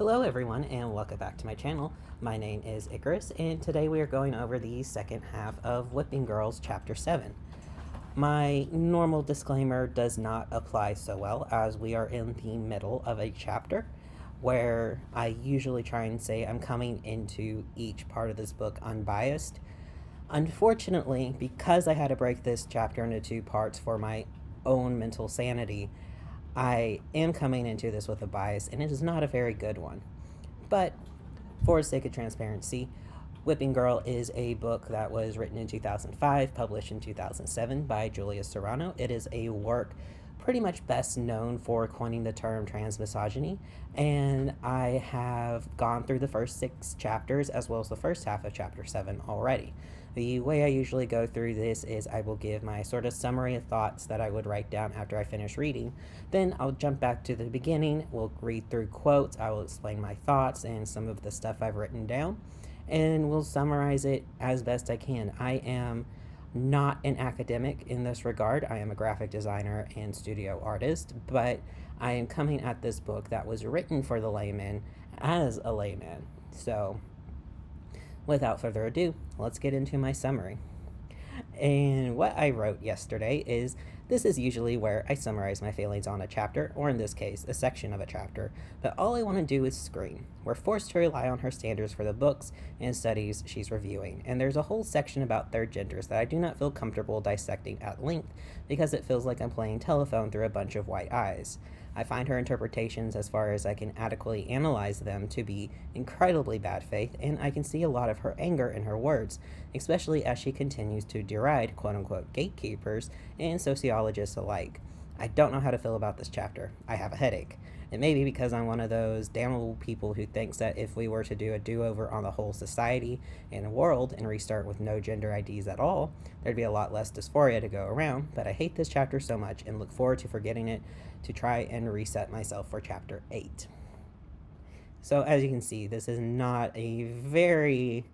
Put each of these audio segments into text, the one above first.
Hello everyone and welcome back to my channel. My name is Icarus and today we are going over the second half of Whipping Girls Chapter 7. My normal disclaimer does not apply so well as we are in the middle of a chapter where I usually try and say I'm coming into each part of this book unbiased. Unfortunately, because I had to break this chapter into two parts for my own mental sanity, I am coming into this with a bias, and it is not a very good one. But for the sake of transparency, Whipping Girl is a book that was written in 2005, published in 2007 by Julia Serrano. It is a work pretty much best known for coining the term transmisogyny, and I have gone through the first 6 chapters as well as the first half of chapter 7 already. The way I usually go through this is I will give my sort of summary of thoughts that I would write down after I finish reading. Then I'll jump back to the beginning, we'll read through quotes, I will explain my thoughts and some of the stuff I've written down, and we'll summarize it as best I can. I am not an academic in this regard. I am a graphic designer and studio artist, but I am coming at this book that was written for the layman as a layman. So without further ado, let's get into my summary. And what I wrote yesterday is this is usually where I summarize my feelings on a chapter, or in this case, a section of a chapter, but all I want to do is scream. We're forced to rely on her standards for the books and studies she's reviewing, and there's a whole section about third genders that I do not feel comfortable dissecting at length because it feels like I'm playing telephone through a bunch of white eyes. I find her interpretations, as far as I can adequately analyze them, to be incredibly bad faith, and I can see a lot of her anger in her words, especially as she continues to deride quote-unquote gatekeepers and sociologists alike. I don't know how to feel about this chapter. I have a headache. It may be because I'm one of those damnable people who thinks that if we were to do a do-over on the whole society and the world and restart with no gender IDs at all, there'd be a lot less dysphoria to go around, but I hate this chapter so much and look forward to forgetting it to try and reset myself for chapter 8. So as you can see, this is not a very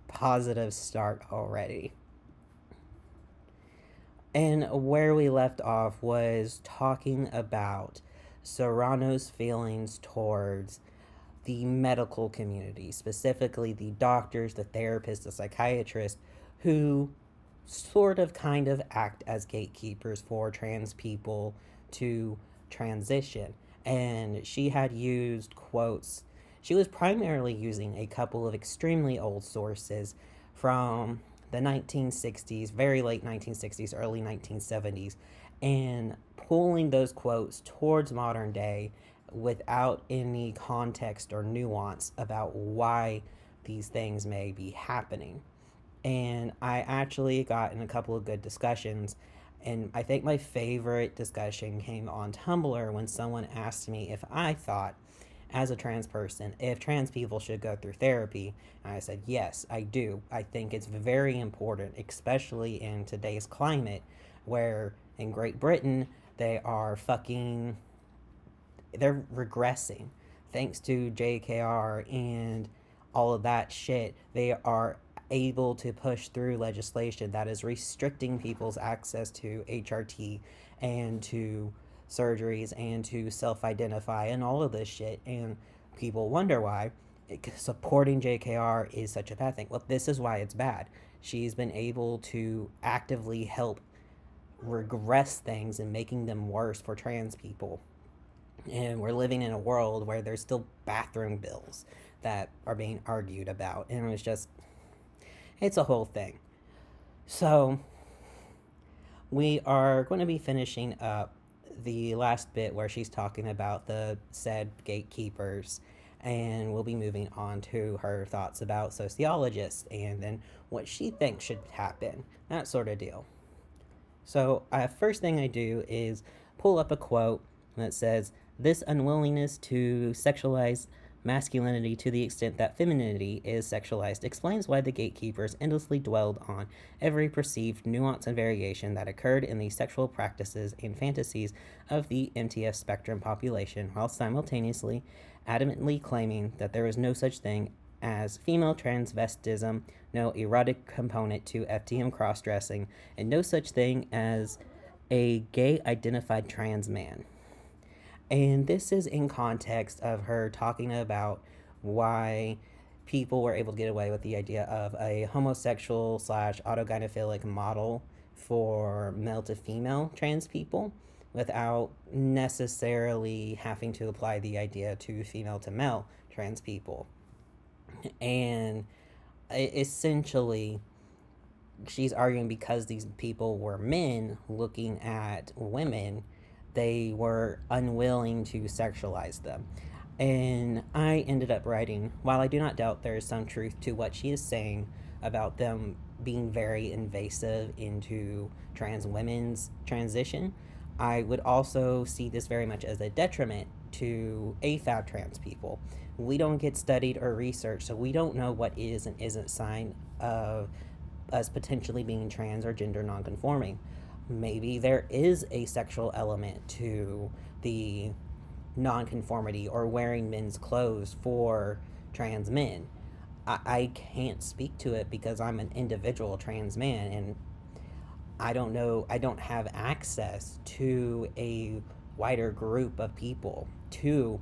positive start already. And where we left off was talking about Serrano's feelings towards the medical community, specifically the doctors, the therapists, the psychiatrists, who sort of kind of act as gatekeepers for trans people to transition. And she had used quotes. She was primarily using a couple of extremely old sources from the 1960s, very late 1960s, early 1970s, and pulling those quotes towards modern day without any context or nuance about why these things may be happening. And I actually got in a couple of good discussions, and I think my favorite discussion came on Tumblr when someone asked me if I thought, as a trans person, if trans people should go through therapy. And I said, yes, I do. I think it's very important, especially in today's climate where in Great Britain they're regressing. Thanks to JKR and all of that shit, they are able to push through legislation that is restricting people's access to HRT and to surgeries and to self-identify and all of this shit, and people wonder why supporting JKR is such a bad thing. Well, this is why it's bad. She's been able to actively help regress things and making them worse for trans people, and we're living in a world where there's still bathroom bills that are being argued about, and it's a whole thing. So we are going to be finishing up the last bit where she's talking about the said gatekeepers, and we'll be moving on to her thoughts about sociologists and then what she thinks should happen, that sort of deal. So first thing I do is pull up a quote that says, "This unwillingness to sexualize masculinity to the extent that femininity is sexualized explains why the gatekeepers endlessly dwelled on every perceived nuance and variation that occurred in the sexual practices and fantasies of the MTF spectrum population, while simultaneously adamantly claiming that there was no such thing as female transvestism, no erotic component to FTM cross-dressing, and no such thing as a gay identified trans man." And this is in context of her talking about why people were able to get away with the idea of a homosexual slash autogynephilic model for male to female trans people without necessarily having to apply the idea to female to male trans people. And essentially, she's arguing because these people were men looking at women, they were unwilling to sexualize them. And I ended up writing, while I do not doubt there is some truth to what she is saying about them being very invasive into trans women's transition, I would also see this very much as a detriment to AFAB trans people. We don't get studied or researched, so we don't know what is and isn't sign of us potentially being trans or gender nonconforming. Maybe there is a sexual element to the nonconformity or wearing men's clothes for trans men. I can't speak to it because I'm an individual trans man, and I don't know, I don't have access to a wider group of people to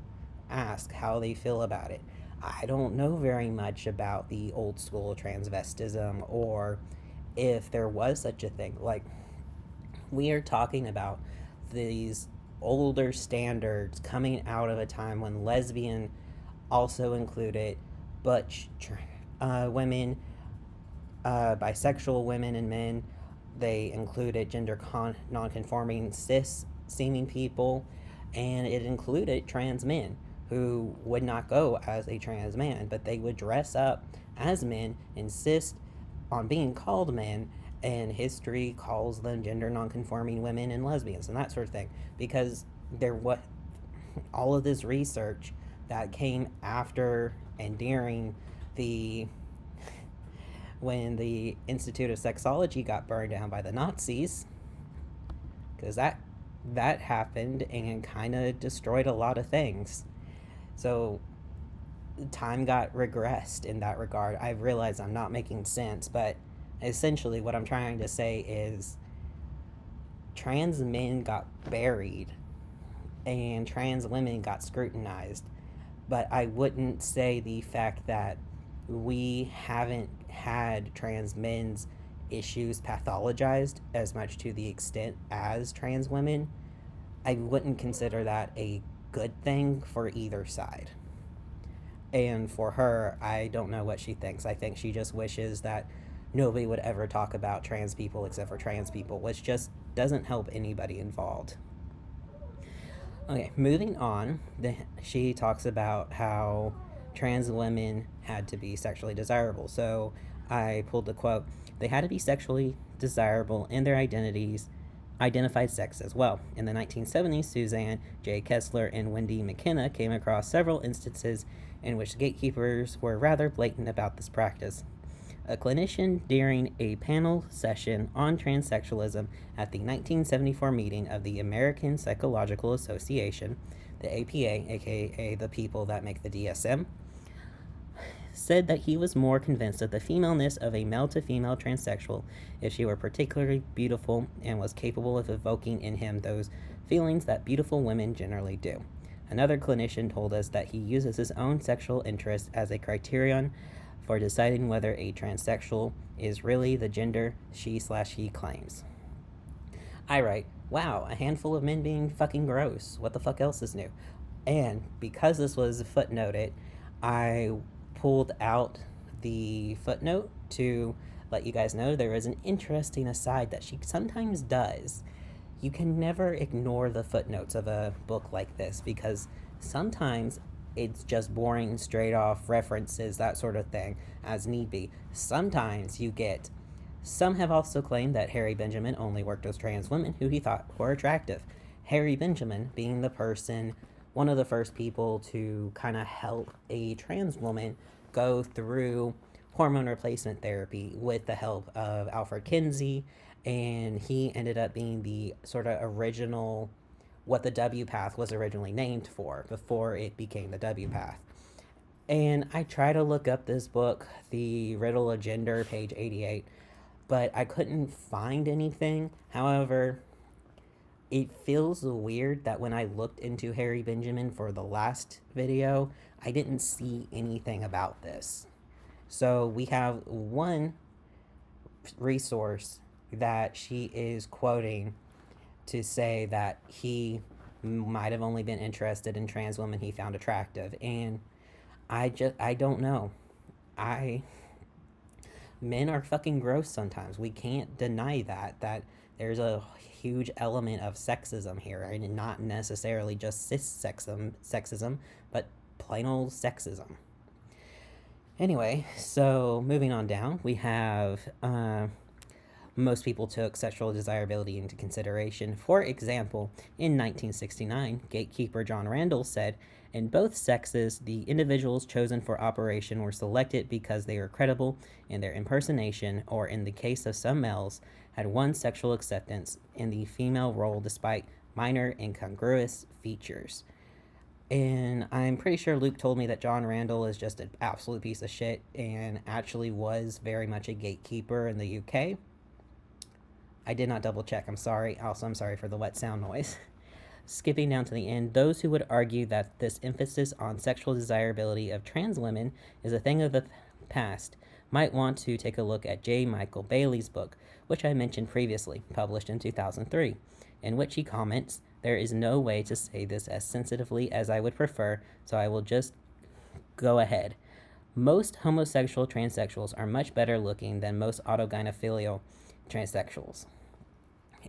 ask how they feel about it. I don't know very much about the old school transvestism or if there was such a thing. Like, we are talking about these older standards coming out of a time when lesbian also included butch women, bisexual women and men. They included gender non-conforming cis seeming people, and it included trans men who would not go as a trans man, but they would dress up as men, insist on being called men, and history calls them gender nonconforming women and lesbians and that sort of thing, because there was all of this research that came after and during the when the Institute of Sexology got burned down by the Nazis, because that happened and kind of destroyed a lot of things. So time got regressed in that regard. I realize I'm not making sense, but essentially what I'm trying to say is trans men got buried and trans women got scrutinized. But I wouldn't say the fact that we haven't had trans men's issues pathologized as much to the extent as trans women. I wouldn't consider that a good thing for either side. And for her, I don't know what she thinks. I think she just wishes that nobody would ever talk about trans people except for trans people, which just doesn't help anybody involved. Okay, moving on, she talks about how trans women had to be sexually desirable. So I pulled the quote, they had to be sexually desirable in their identified sex as well. In the 1970s, Suzanne J. Kessler and Wendy McKenna came across several instances in which gatekeepers were rather blatant about this practice. A clinician during a panel session on transsexualism at the 1974 meeting of the American Psychological Association, the APA, aka the people that make the DSM, said that he was more convinced of the femaleness of a male-to-female transsexual if she were particularly beautiful and was capable of evoking in him those feelings that beautiful women generally do. Another clinician told us that he uses his own sexual interest as a criterion for deciding whether a transsexual is really the gender she/he claims. I write, wow, a handful of men being fucking gross. What the fuck else is new? And because this was footnoted, I pulled out the footnote to let you guys know there is an interesting aside that she sometimes does. You can never ignore the footnotes of a book like this because sometimes it's just boring, straight off references, that sort of thing, as need be. Sometimes you get, some have also claimed that Harry Benjamin only worked with trans women who he thought were attractive. Harry Benjamin being the person, one of the first people to kind of help a trans woman go through hormone replacement therapy with the help of Alfred Kinsey, and he ended up being the sort of original, what the W path was originally named for before it became the W path. And I try to look up this book, The Riddle of Gender, page 88, but I couldn't find anything. However, it feels weird that when I looked into Harry Benjamin for the last video, I didn't see anything about this. So we have one resource that she is quoting to say that he might have only been interested in trans women he found attractive, and I don't know. I Men are fucking gross sometimes. We can't deny that there's a huge element of sexism here, and not necessarily just cis sexism, but plain old sexism. Anyway, so moving on down, we have most people took sexual desirability into consideration. For example, in 1969, gatekeeper John Randall said, in both sexes, the individuals chosen for operation were selected because they were credible in their impersonation, or in the case of some males, had won sexual acceptance in the female role despite minor incongruous features. And I'm pretty sure Luke told me that John Randall is just an absolute piece of shit and actually was very much a gatekeeper in the UK. I did not double check, I'm sorry. Also, I'm sorry for the wet sound noise. Skipping down to the end, those who would argue that this emphasis on sexual desirability of trans women is a thing of the past might want to take a look at J. Michael Bailey's book, which I mentioned previously, published in 2003, in which he comments, there is no way to say this as sensitively as I would prefer, so I will just go ahead. Most homosexual transsexuals are much better looking than most autogynephilial transsexuals.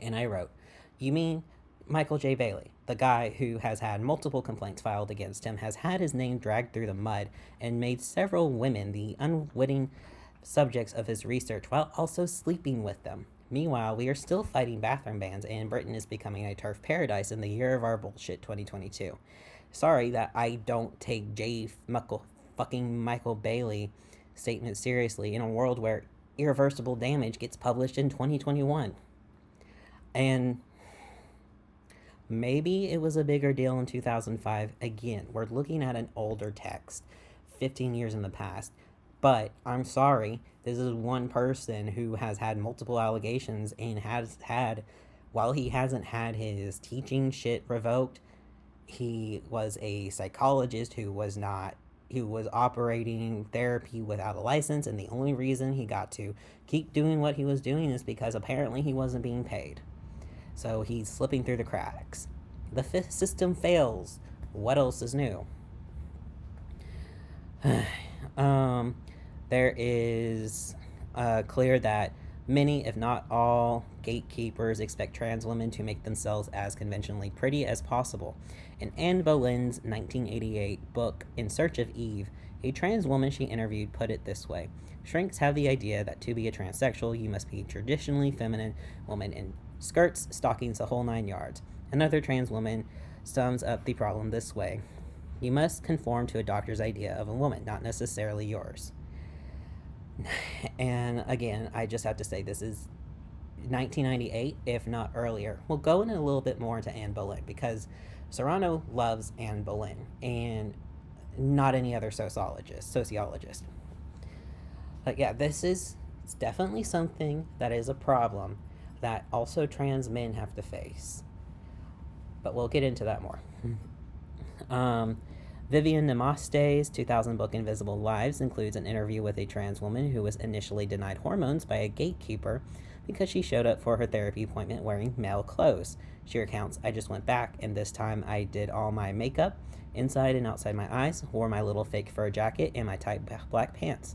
And I wrote, you mean Michael J. Bailey, the guy who has had multiple complaints filed against him, has had his name dragged through the mud and made several women the unwitting subjects of his research while also sleeping with them. Meanwhile, we are still fighting bathroom bans, and Britain is becoming a turf paradise in the year of our bullshit 2022. Sorry that I don't take Michael Bailey statement seriously in a world where irreversible damage gets published in 2021. And maybe it was a bigger deal in 2005. Again, we're looking at an older text, 15 years in the past. But I'm sorry, this is one person who has had multiple allegations and has had, while he hasn't had his teaching shit revoked, he was a psychologist who was operating therapy without a license, and the only reason he got to keep doing what he was doing is because apparently he wasn't being paid. So he's slipping through the cracks. The system fails. What else is new? There is clear that many, if not all, gatekeepers expect trans women to make themselves as conventionally pretty as possible. In Anne Boleyn's 1988 book, In Search of Eve, a trans woman she interviewed put it this way. Shrinks have the idea that to be a transsexual, you must be a traditionally feminine woman in skirts, stockings, the whole 9 yards. Another trans woman sums up the problem this way. You must conform to a doctor's idea of a woman, not necessarily yours. And again, I just have to say this is 1998, if not earlier. We'll go in a little bit more into Anne Boleyn because Serrano loves Anne Boleyn and not any other sociologist. But yeah, it's definitely something that is a problem that also trans men have to face. But we'll get into that more. Vivian Namaste's 2000 book Invisible Lives includes an interview with a trans woman who was initially denied hormones by a gatekeeper because she showed up for her therapy appointment wearing male clothes. She recounts, I just went back, and this time I did all my makeup, inside and outside my eyes, wore my little fake fur jacket and my tight black pants.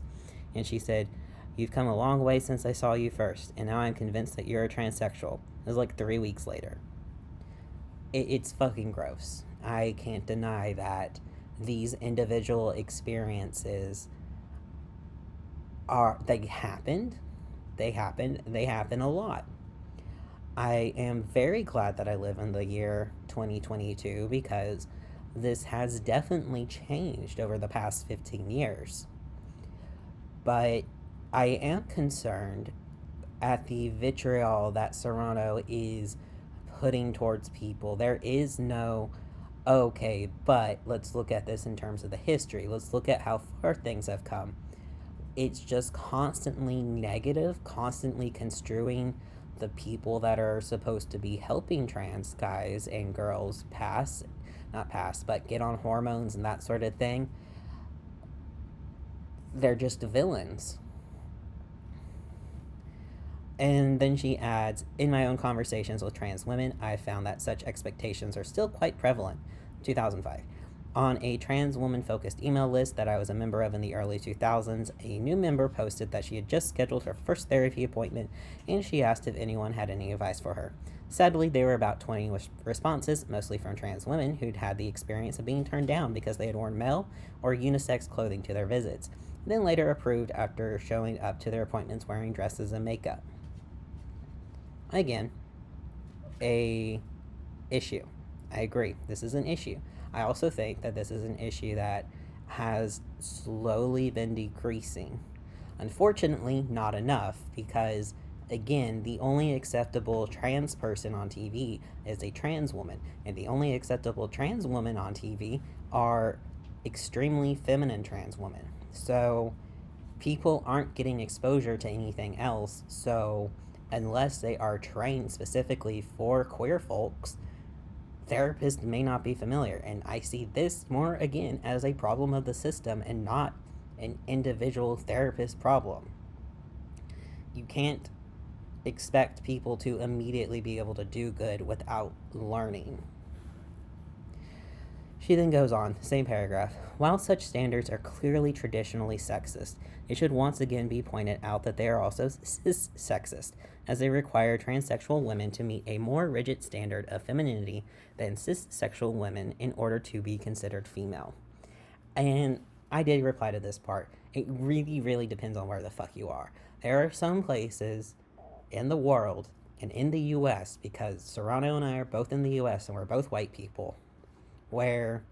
And she said, you've come a long way since I saw you first, and now I'm convinced that you're a transsexual. It was like 3 weeks later. It's fucking gross. I can't deny that these individual experiences happen a lot. I am very glad that I live in the year 2022 because this has definitely changed over the past 15 years. But I am concerned at the vitriol that Serrano is putting towards people. There is no, okay, but let's look at this in terms of the history. Let's look at how far things have come. It's just constantly negative, constantly construing the people that are supposed to be helping trans guys and girls not pass, but get on hormones and that sort of thing, they're just villains. And then she adds, in my own conversations with trans women, I found that such expectations are still quite prevalent. 2005. On a trans woman focused email list that I was a member of in the early 2000s, a new member posted that she had just scheduled her first therapy appointment and she asked if anyone had any advice for her. Sadly, there were about 20 responses, mostly from trans women who'd had the experience of being turned down because they had worn male or unisex clothing to their visits, then later approved after showing up to their appointments wearing dresses and makeup. Again, a issue. I agree. This is an issue. I also think that this is an issue that has slowly been decreasing. Unfortunately, not enough, because again, the only acceptable trans person on TV is a trans woman, and the only acceptable trans women on TV are extremely feminine trans women. So people aren't getting exposure to anything else. So unless they are trained specifically for queer folks, therapists may not be familiar. And I see this more, again, as a problem of the system and not an individual therapist problem. You can't expect people to immediately be able to do good without learning. She then goes on, same paragraph. While such standards are clearly traditionally sexist, it should once again be pointed out that they are also cis-sexist, as they require transsexual women to meet a more rigid standard of femininity than cis-sexual women in order to be considered female. And I did reply to this part. It really, really depends on where the fuck you are. There are some places in the world and in the US, because Serrano and I are both in the US and we're both white people, where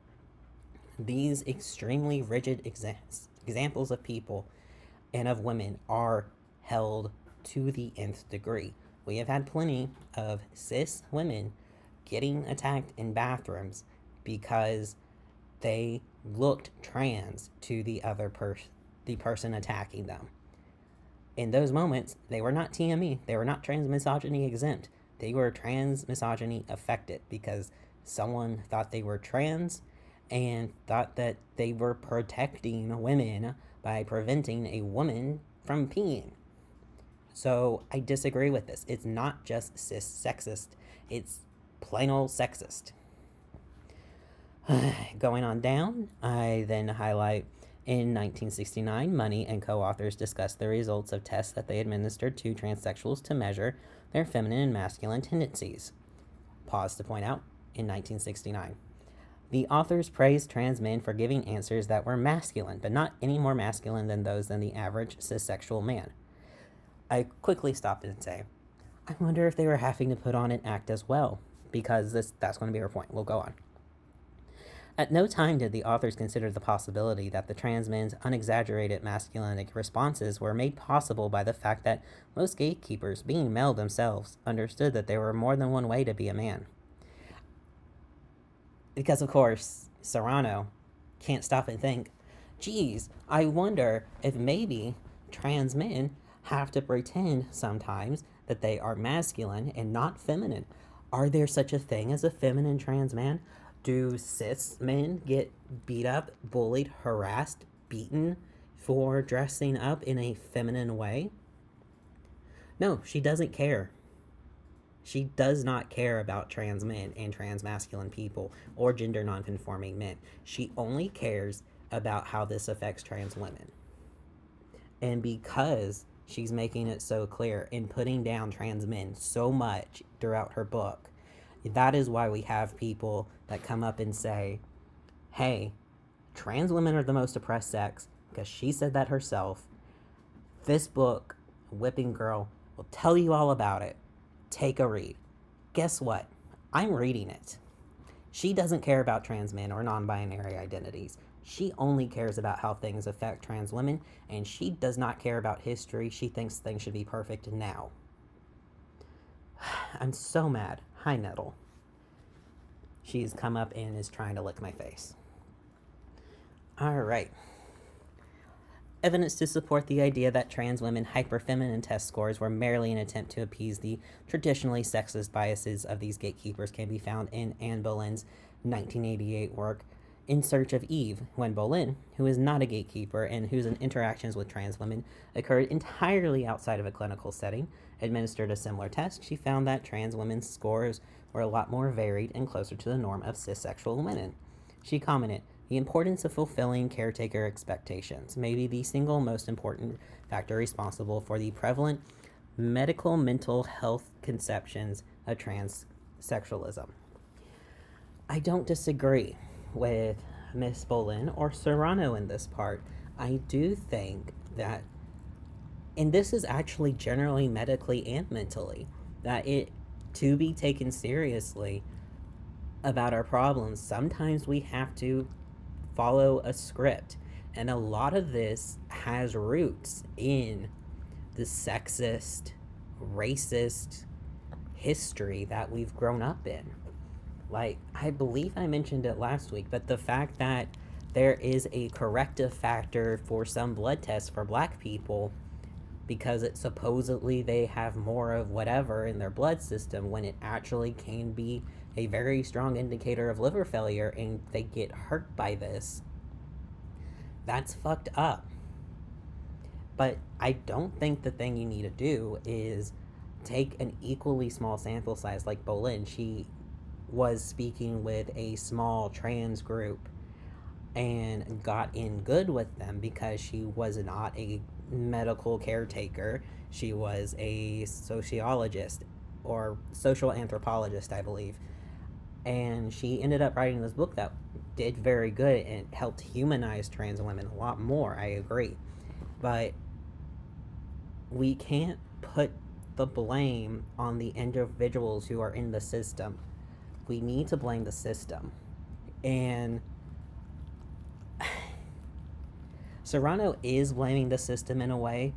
these extremely rigid examples of people and of women are held to the nth degree. We have had plenty of cis women getting attacked in bathrooms because they looked trans to the other the person attacking them. In those moments, they were not TME, they were not trans misogyny exempt, they were trans misogyny affected, because someone thought they were trans and thought that they were protecting women by preventing a woman from peeing. So I disagree with this. It's not just cis-sexist, it's plain old sexist. Going on down, I then highlight, in 1969, Money and co-authors discussed the results of tests that they administered to transsexuals to measure their feminine and masculine tendencies. Pause to point out, in 1969. The authors praised trans men for giving answers that were masculine, but not any more masculine than those than the average cissexual man. I quickly stopped and say, I wonder if they were having to put on an act as well, because that's going to be our point. We'll go on. At no time did the authors consider the possibility that the trans men's unexaggerated masculine responses were made possible by the fact that most gatekeepers, being male themselves, understood that there were more than one way to be a man. Because, of course, Serrano can't stop and think, geez, I wonder if maybe trans men have to pretend sometimes that they are masculine and not feminine. Are there such a thing as a feminine trans man? Do cis men get beat up, bullied, harassed, beaten for dressing up in a feminine way? No, she doesn't care. She does not care about trans men and trans masculine people or gender nonconforming men. She only cares about how this affects trans women. And because she's making it so clear and putting down trans men so much throughout her book, that is why we have people that come up and say, hey, trans women are the most oppressed sex, because she said that herself. This book, Whipping Girl, will tell you all about it. Take a read. Guess what? I'm reading it. She doesn't care about trans men or non-binary identities. She only cares about how things affect trans women, and she does not care about history. She thinks things should be perfect now. I'm so mad. Hi, Nettle. She's come up and is trying to lick my face. All right. evidence to support the idea that trans women hyperfeminine test scores were merely an attempt to appease the traditionally sexist biases of these gatekeepers can be found in Anne Boleyn's 1988 work, In Search of Eve, when Boleyn, who is not a gatekeeper and whose interactions with trans women occurred entirely outside of a clinical setting, administered a similar test. She found that trans women's scores were a lot more varied and closer to the norm of cissexual women. She commented, "The importance of fulfilling caretaker expectations may be the single most important factor responsible for the prevalent medical mental health conceptions of transsexualism." I don't disagree with Miss Boleyn or Serrano in this part. I do think that, and this is actually generally medically and mentally, that it, to be taken seriously about our problems, sometimes we have to follow a script. And a lot of this has roots in the sexist, racist history that we've grown up in. Like, I believe I mentioned it last week, but the fact that there is a corrective factor for some blood tests for black people because it supposedly they have more of whatever in their blood system, when it actually can be a very strong indicator of liver failure and they get hurt by this, that's fucked up. But I don't think the thing you need to do is take an equally small sample size like Boleyn. She was speaking with a small trans group and got in good with them because she was not a medical caretaker. She was a sociologist or social anthropologist, I believe. And she ended up writing this book that did very good and helped humanize trans women a lot more. I agree. But we can't put the blame on the individuals who are in the system. We need to blame the system. And Serrano is blaming the system in a way,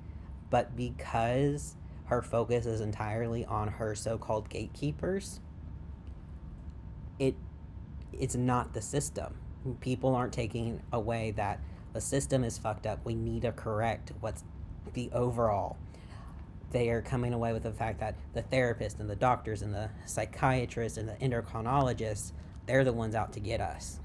but because her focus is entirely on her so-called gatekeepers, it's not the system. People aren't taking away that the system is fucked up. We need to correct what's the overall. They are coming away with the fact that the therapists and the doctors and the psychiatrists and the endocrinologists, they're the ones out to get us.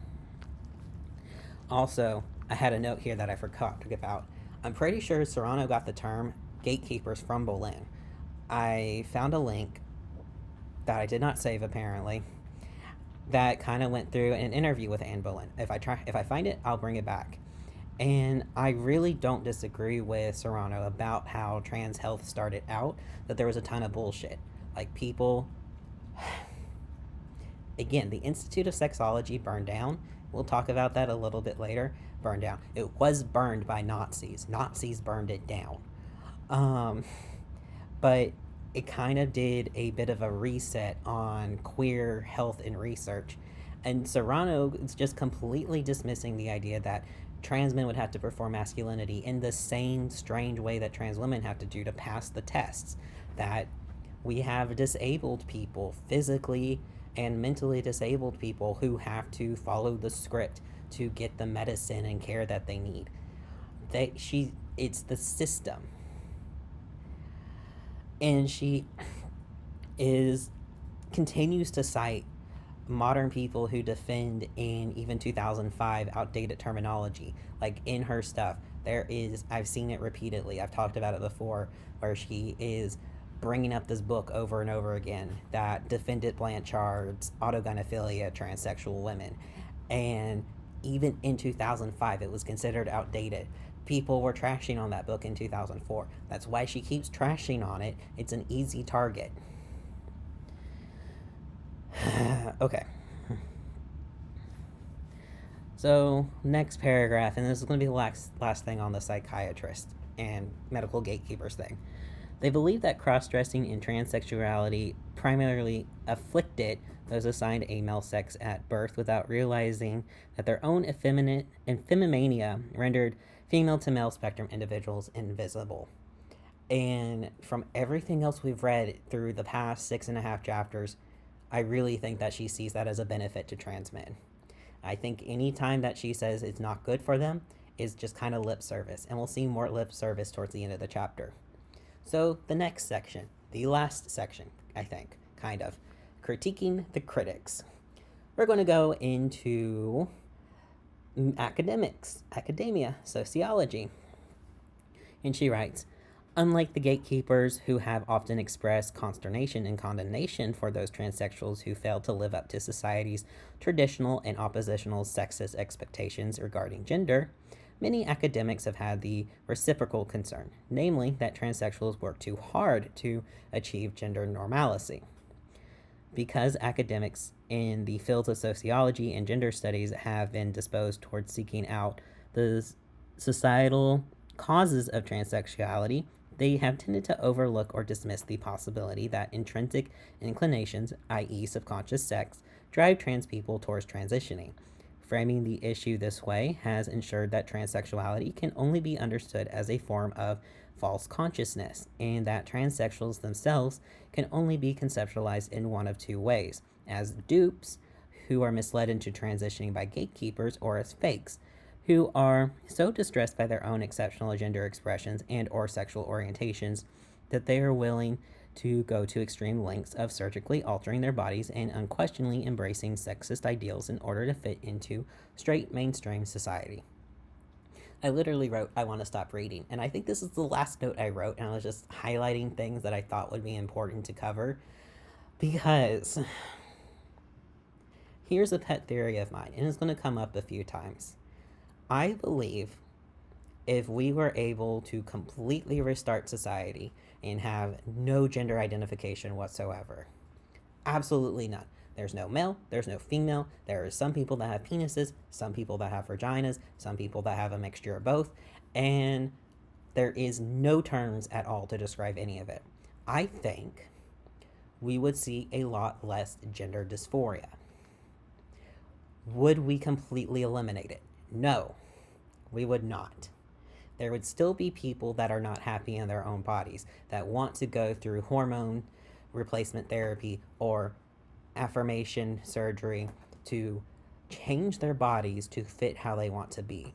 Also, I had a note here that I forgot to give out. I'm pretty sure Serrano got the term gatekeepers from Boleyn. I found a link that I did not save apparently that kind of went through an interview with Anne Boleyn. If I find it, I'll bring it back. And I really don't disagree with Serrano about how trans health started out, that there was a ton of bullshit. Like, people, again, the Institute of Sexology burned down. We'll talk about that a little bit later. Burned down. It was burned by Nazis. Nazis burned it down. But it kind of did a bit of a reset on queer health and research. And Serrano is just completely dismissing the idea that trans men would have to perform masculinity in the same strange way that trans women have to do to pass the tests. That we have disabled people, physically and mentally disabled people, who have to follow the script to get the medicine and care that they need. It's the system. And she continues to cite modern people who defend in even 2005 outdated terminology. Like, in her stuff, I've seen it repeatedly, I've talked about it before, where she is bringing up this book over and over again that defended Blanchard's autogynephilia transsexual women. And even in 2005, it was considered outdated. People were trashing on that book in 2004. That's why she keeps trashing on it. It's an easy target. Okay. So, next paragraph, and this is going to be the last thing on the psychiatrist and medical gatekeepers thing. They believe that cross-dressing and transsexuality primarily afflicted those assigned a male sex at birth without realizing that their own effeminania rendered female to male spectrum individuals invisible. And from everything else we've read through the past 6.5 chapters, I really think that she sees that as a benefit to trans men. I think any time that she says it's not good for them, is just kind of lip service, and we'll see more lip service towards the end of the chapter. So the next section, the last section, I think, kind of, critiquing the critics. We're going to go into academia, sociology. And she writes, unlike the gatekeepers who have often expressed consternation and condemnation for those transsexuals who fail to live up to society's traditional and oppositional sexist expectations regarding gender, many academics have had the reciprocal concern, namely that transsexuals work too hard to achieve gender normalcy. Because academics in the fields of sociology and gender studies have been disposed towards seeking out the societal causes of transsexuality, they have tended to overlook or dismiss the possibility that intrinsic inclinations, i.e., subconscious sex, drive trans people towards transitioning. Framing the issue this way has ensured that transsexuality can only be understood as a form of false consciousness, and that transsexuals themselves can only be conceptualized in one of two ways: as dupes, who are misled into transitioning by gatekeepers, or as fakes, who are so distressed by their own exceptional gender expressions and or sexual orientations that they are willing to go to extreme lengths of surgically altering their bodies and unquestionably embracing sexist ideals in order to fit into straight mainstream society. I literally wrote, I want to stop reading. And I think this is the last note I wrote, and I was just highlighting things that I thought would be important to cover. Because here's a pet theory of mine, and it's going to come up a few times. I believe if we were able to completely restart society and have no gender identification whatsoever, absolutely none. There's no male, there's no female, there are some people that have penises, some people that have vaginas, some people that have a mixture of both, and there is no terms at all to describe any of it. I think we would see a lot less gender dysphoria. Would we completely eliminate it? No, we would not. There would still be people that are not happy in their own bodies, that want to go through hormone replacement therapy or affirmation surgery to change their bodies to fit how they want to be.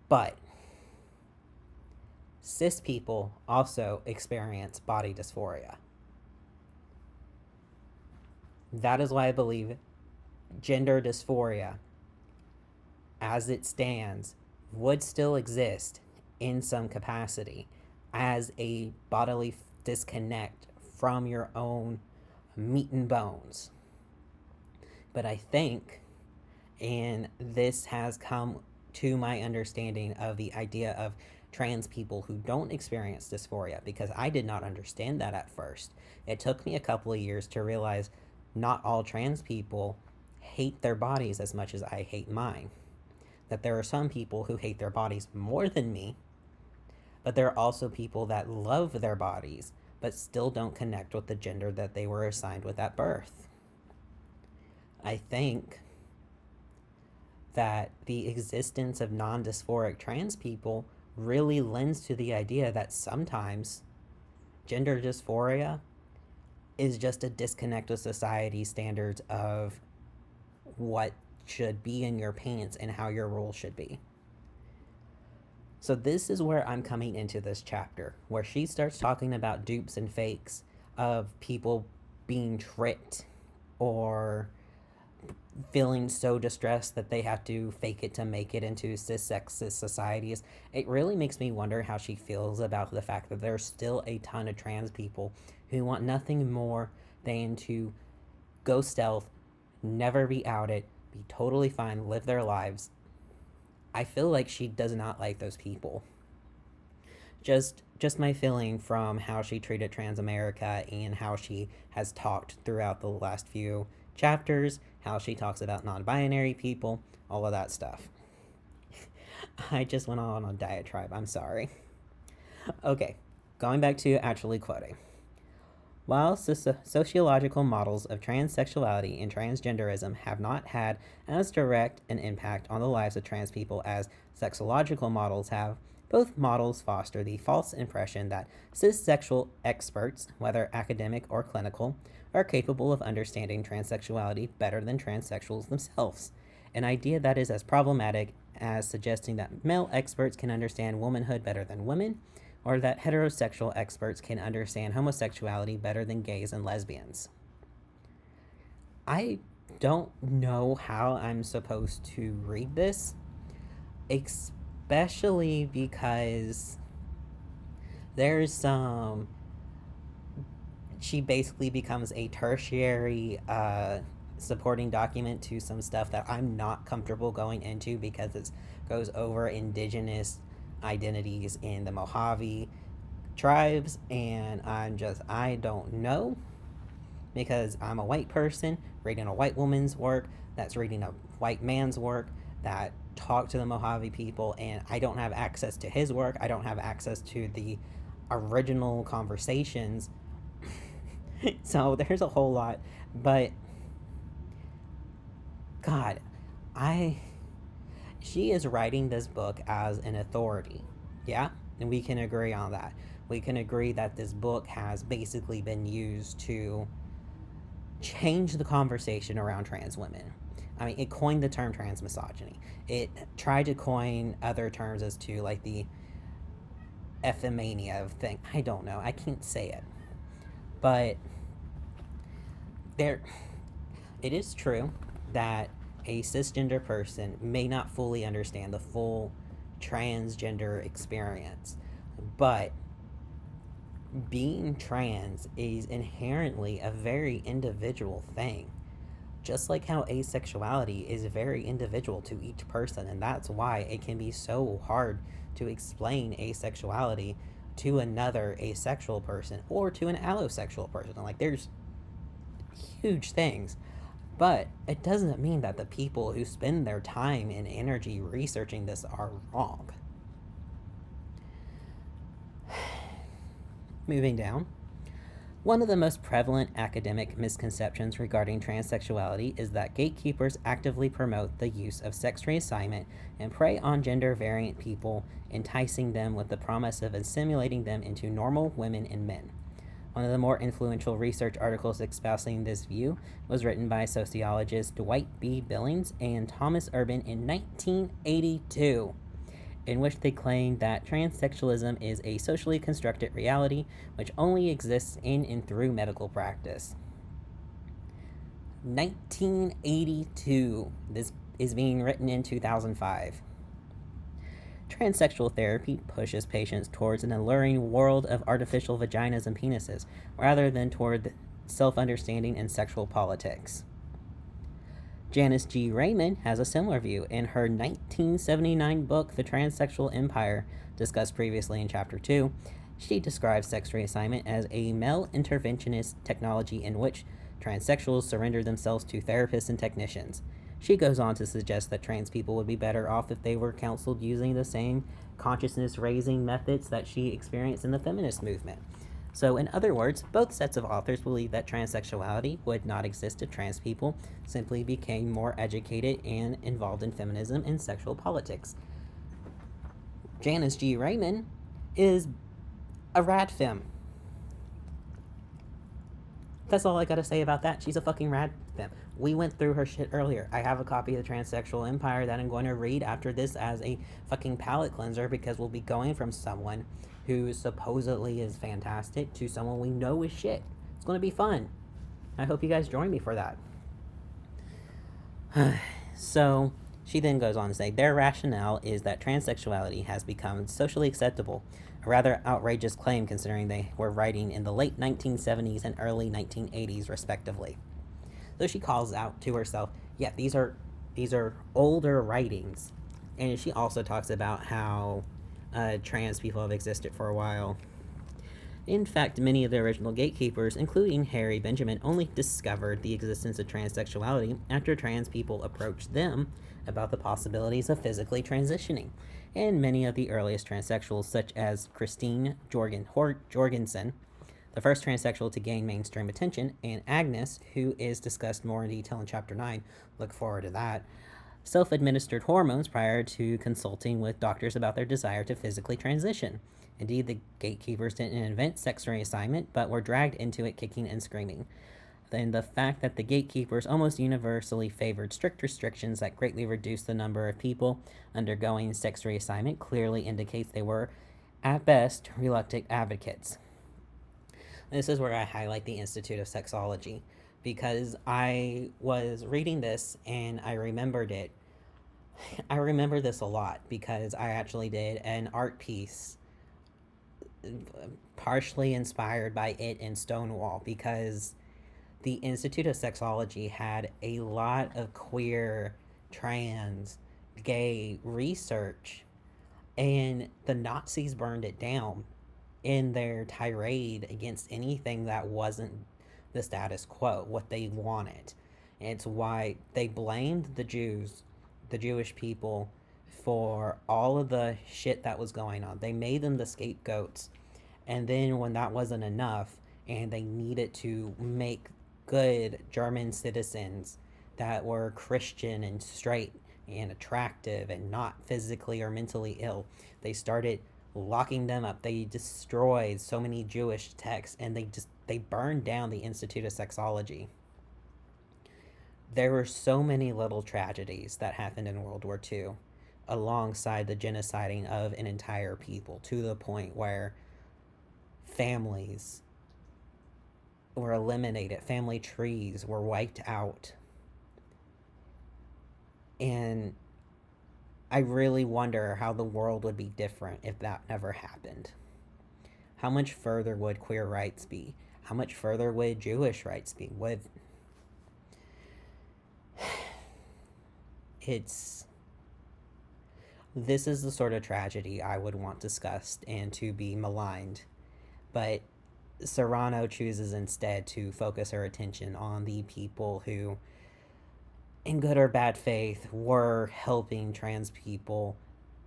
But cis people also experience body dysphoria. That is why I believe gender dysphoria, as it stands, would still exist in some capacity as a bodily disconnect from your own meat and bones. But I think, and this has come to my understanding of the idea of trans people who don't experience dysphoria, because I did not understand that at first. It took me a couple of years to realize not all trans people hate their bodies as much as I hate mine. That there are some people who hate their bodies more than me, but there are also people that love their bodies but still don't connect with the gender that they were assigned with at birth. I think that the existence of non-dysphoric trans people really lends to the idea that sometimes gender dysphoria is just a disconnect with society's standards of what should be in your pants and how your role should be. So this is where I'm coming into this chapter, where she starts talking about dupes and fakes of people being tricked or feeling so distressed that they have to fake it to make it into cis-sexist societies. It really makes me wonder how she feels about the fact that there's still a ton of trans people who want nothing more than to go stealth, never be outed, be totally fine, live their lives. I feel like she does not like those people. Just my feeling from how she treated Trans America and how she has talked throughout the last few chapters, how she talks about non-binary people, all of that stuff. I just went on a diatribe, I'm sorry. Okay, going back to actually quoting. While sociological models of transsexuality and transgenderism have not had as direct an impact on the lives of trans people as sexological models have, both models foster the false impression that cissexual experts, whether academic or clinical, are capable of understanding transsexuality better than transsexuals themselves, an idea that is as problematic as suggesting that male experts can understand womanhood better than women, or that heterosexual experts can understand homosexuality better than gays and lesbians. I don't know how I'm supposed to read this, especially because there's some. She basically becomes a tertiary supporting document to some stuff that I'm not comfortable going into because it goes over indigenous identities in the Mojave tribes, and I don't know, because I'm a white person reading a white woman's work that's reading a white man's work that talked to the Mojave people, and I don't have access to his work. I don't have access to the original conversations. So there's a whole lot, but God, she is writing this book as an authority, yeah? And we can agree on that. We can agree that this book has basically been used to change the conversation around trans women. I mean, it coined the term trans misogyny. It tried to coin other terms as to, like, the effemania of thing. I don't know. I can't say it. But it is true that a cisgender person may not fully understand the full transgender experience, but being trans is inherently a very individual thing, just like how asexuality is very individual to each person, and that's why it can be so hard to explain asexuality to another asexual person or to an allosexual person. Like, there's huge things, but it doesn't mean that the people who spend their time and energy researching this are wrong. Moving down. One of the most prevalent academic misconceptions regarding transsexuality is that gatekeepers actively promote the use of sex reassignment and prey on gender-variant people, enticing them with the promise of assimilating them into normal women and men. One of the more influential research articles espousing this view was written by sociologists Dwight B. Billings and Thomas Urban in 1982, in which they claimed that transsexualism is a socially constructed reality which only exists in and through medical practice. 1982. This is being written in 2005. Transsexual therapy pushes patients towards an alluring world of artificial vaginas and penises, rather than toward self-understanding and sexual politics. Janice G. Raymond has a similar view in her 1979 book, The Transsexual Empire, discussed previously in Chapter 2. She describes sex reassignment as a male interventionist technology in which transsexuals surrender themselves to therapists and technicians. She goes on to suggest that trans people would be better off if they were counseled using the same consciousness-raising methods that she experienced in the feminist movement. So, in other words, both sets of authors believe that transsexuality would not exist if trans people simply became more educated and involved in feminism and sexual politics. Janice G. Raymond is a rad femme. That's all I gotta say about that. She's a fucking rad femme. We went through her shit earlier. I have a copy of The Transsexual Empire that I'm going to read after this as a fucking palate cleanser, because we'll be going from someone who supposedly is fantastic to someone we know is shit. It's going to be fun. I hope you guys join me for that. So, she then goes on to say, their rationale is that transsexuality has become socially acceptable, a rather outrageous claim considering they were writing in the late 1970s and early 1980s, respectively. So she calls out to herself, yeah, these are older writings. And she also talks about how trans people have existed for a while. In fact, many of the original gatekeepers, including Harry Benjamin, only discovered the existence of transsexuality after trans people approached them about the possibilities of physically transitioning. And many of the earliest transsexuals, such as Christine Jorgensen, the first transsexual to gain mainstream attention, and Agnes, who is discussed more in detail in Chapter 9, look forward to that, self-administered hormones prior to consulting with doctors about their desire to physically transition. Indeed, the gatekeepers didn't invent sex reassignment, but were dragged into it kicking and screaming. And the fact that the gatekeepers almost universally favored strict restrictions that greatly reduced the number of people undergoing sex reassignment clearly indicates they were, at best, reluctant advocates. This is where I highlight the Institute of Sexology, because I was reading this and I remembered it. I remember this a lot because I actually did an art piece partially inspired by it in Stonewall, because the Institute of Sexology had a lot of queer, trans, gay research, and the Nazis burned it down in their tirade against anything that wasn't the status quo, what they wanted. And it's why they blamed the Jews, the Jewish people, for all of the shit that was going on. They made them the scapegoats. And then when that wasn't enough, and they needed to make good German citizens that were Christian and straight and attractive and not physically or mentally ill, they started locking them up. They destroyed so many Jewish texts, and they burned down the Institute of Sexology. There were so many little tragedies that happened in World War II alongside the genociding of an entire people, to the point where families were eliminated, family trees were wiped out. And I really wonder how the world would be different if that never happened. How much further would queer rights be? How much further would Jewish rights be? This is the sort of tragedy I would want discussed and to be maligned. But Serrano chooses instead to focus her attention on the people who, in good or bad faith, were helping trans people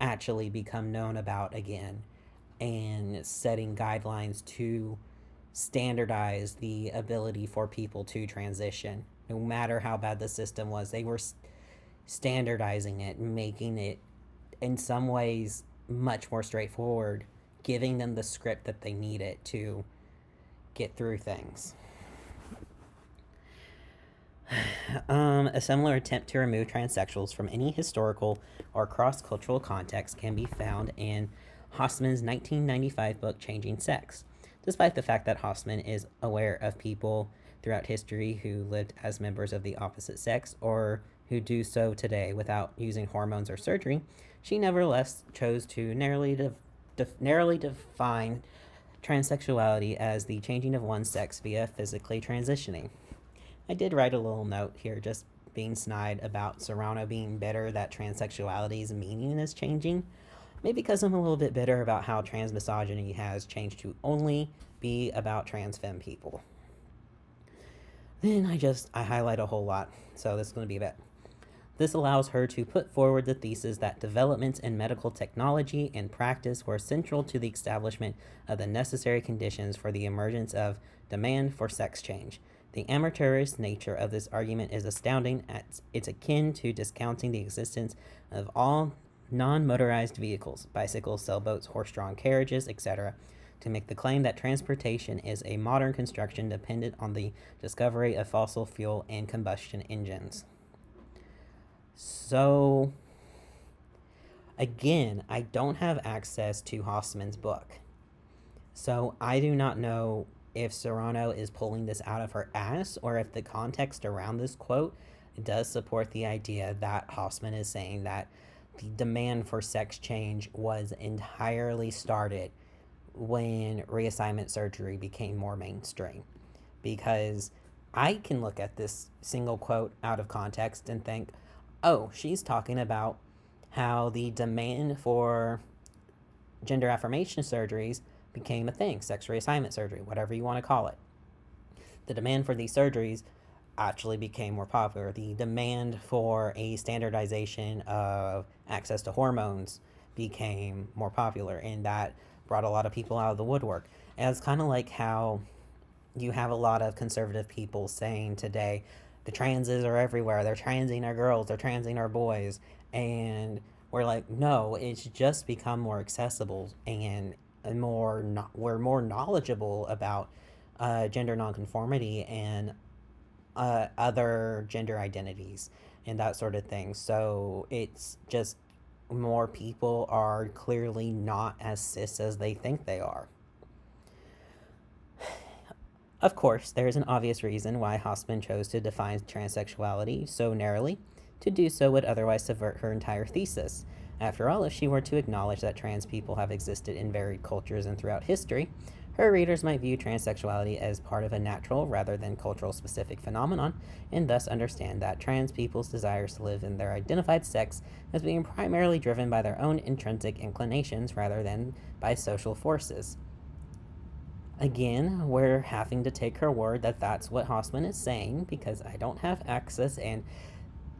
actually become known about again, and setting guidelines to standardize the ability for people to transition. No matter how bad the system was, they were standardizing it, making it in some ways much more straightforward, giving them the script that they needed to get through things. A similar attempt to remove transsexuals from any historical or cross-cultural context can be found in Hossman's 1995 book, Changing Sex. Despite the fact that Hossman is aware of people throughout history who lived as members of the opposite sex, or who do so today without using hormones or surgery, she nevertheless chose to narrowly define transsexuality as the changing of one's sex via physically transitioning. I did write a little note here, just being snide about Serrano being bitter that transsexuality's meaning is changing. Maybe because I'm a little bit bitter about how trans misogyny has changed to only be about trans femme people. Then I highlight a whole lot, so this is going to be a bit. This allows her to put forward the thesis that developments in medical technology and practice were central to the establishment of the necessary conditions for the emergence of demand for sex change. The amateurish nature of this argument is astounding, as it's akin to discounting the existence of all non-motorized vehicles, bicycles, sailboats, horse-drawn carriages, etc., to make the claim that transportation is a modern construction dependent on the discovery of fossil fuel and combustion engines. So, again, I don't have access to Hossman's book. So I do not know if Serrano is pulling this out of her ass, or if the context around this quote does support the idea that Hossman is saying that the demand for sex change was entirely started when reassignment surgery became more mainstream. Because I can look at this single quote out of context and think, oh, she's talking about how the demand for gender affirmation surgeries became a thing, sex reassignment surgery, whatever you want to call it. The demand for these surgeries actually became more popular. The demand for a standardization of access to hormones became more popular, and that brought a lot of people out of the woodwork. And it's kind of like how you have a lot of conservative people saying today, the transes are everywhere, they're transing our girls, they're transing our boys, and we're like, no, it's just become more accessible, and we're more knowledgeable about gender nonconformity and other gender identities and that sort of thing. So it's just more people are clearly not as cis as they think they are. Of course, there is an obvious reason why Hoffman chose to define transsexuality so narrowly. To do so would otherwise subvert her entire thesis. After all, if she were to acknowledge that trans people have existed in varied cultures and throughout history, her readers might view transsexuality as part of a natural rather than cultural specific phenomenon, and thus understand that trans people's desires to live in their identified sex as being primarily driven by their own intrinsic inclinations rather than by social forces. Again, we're having to take her word that that's what Hoffman is saying because I don't have access, and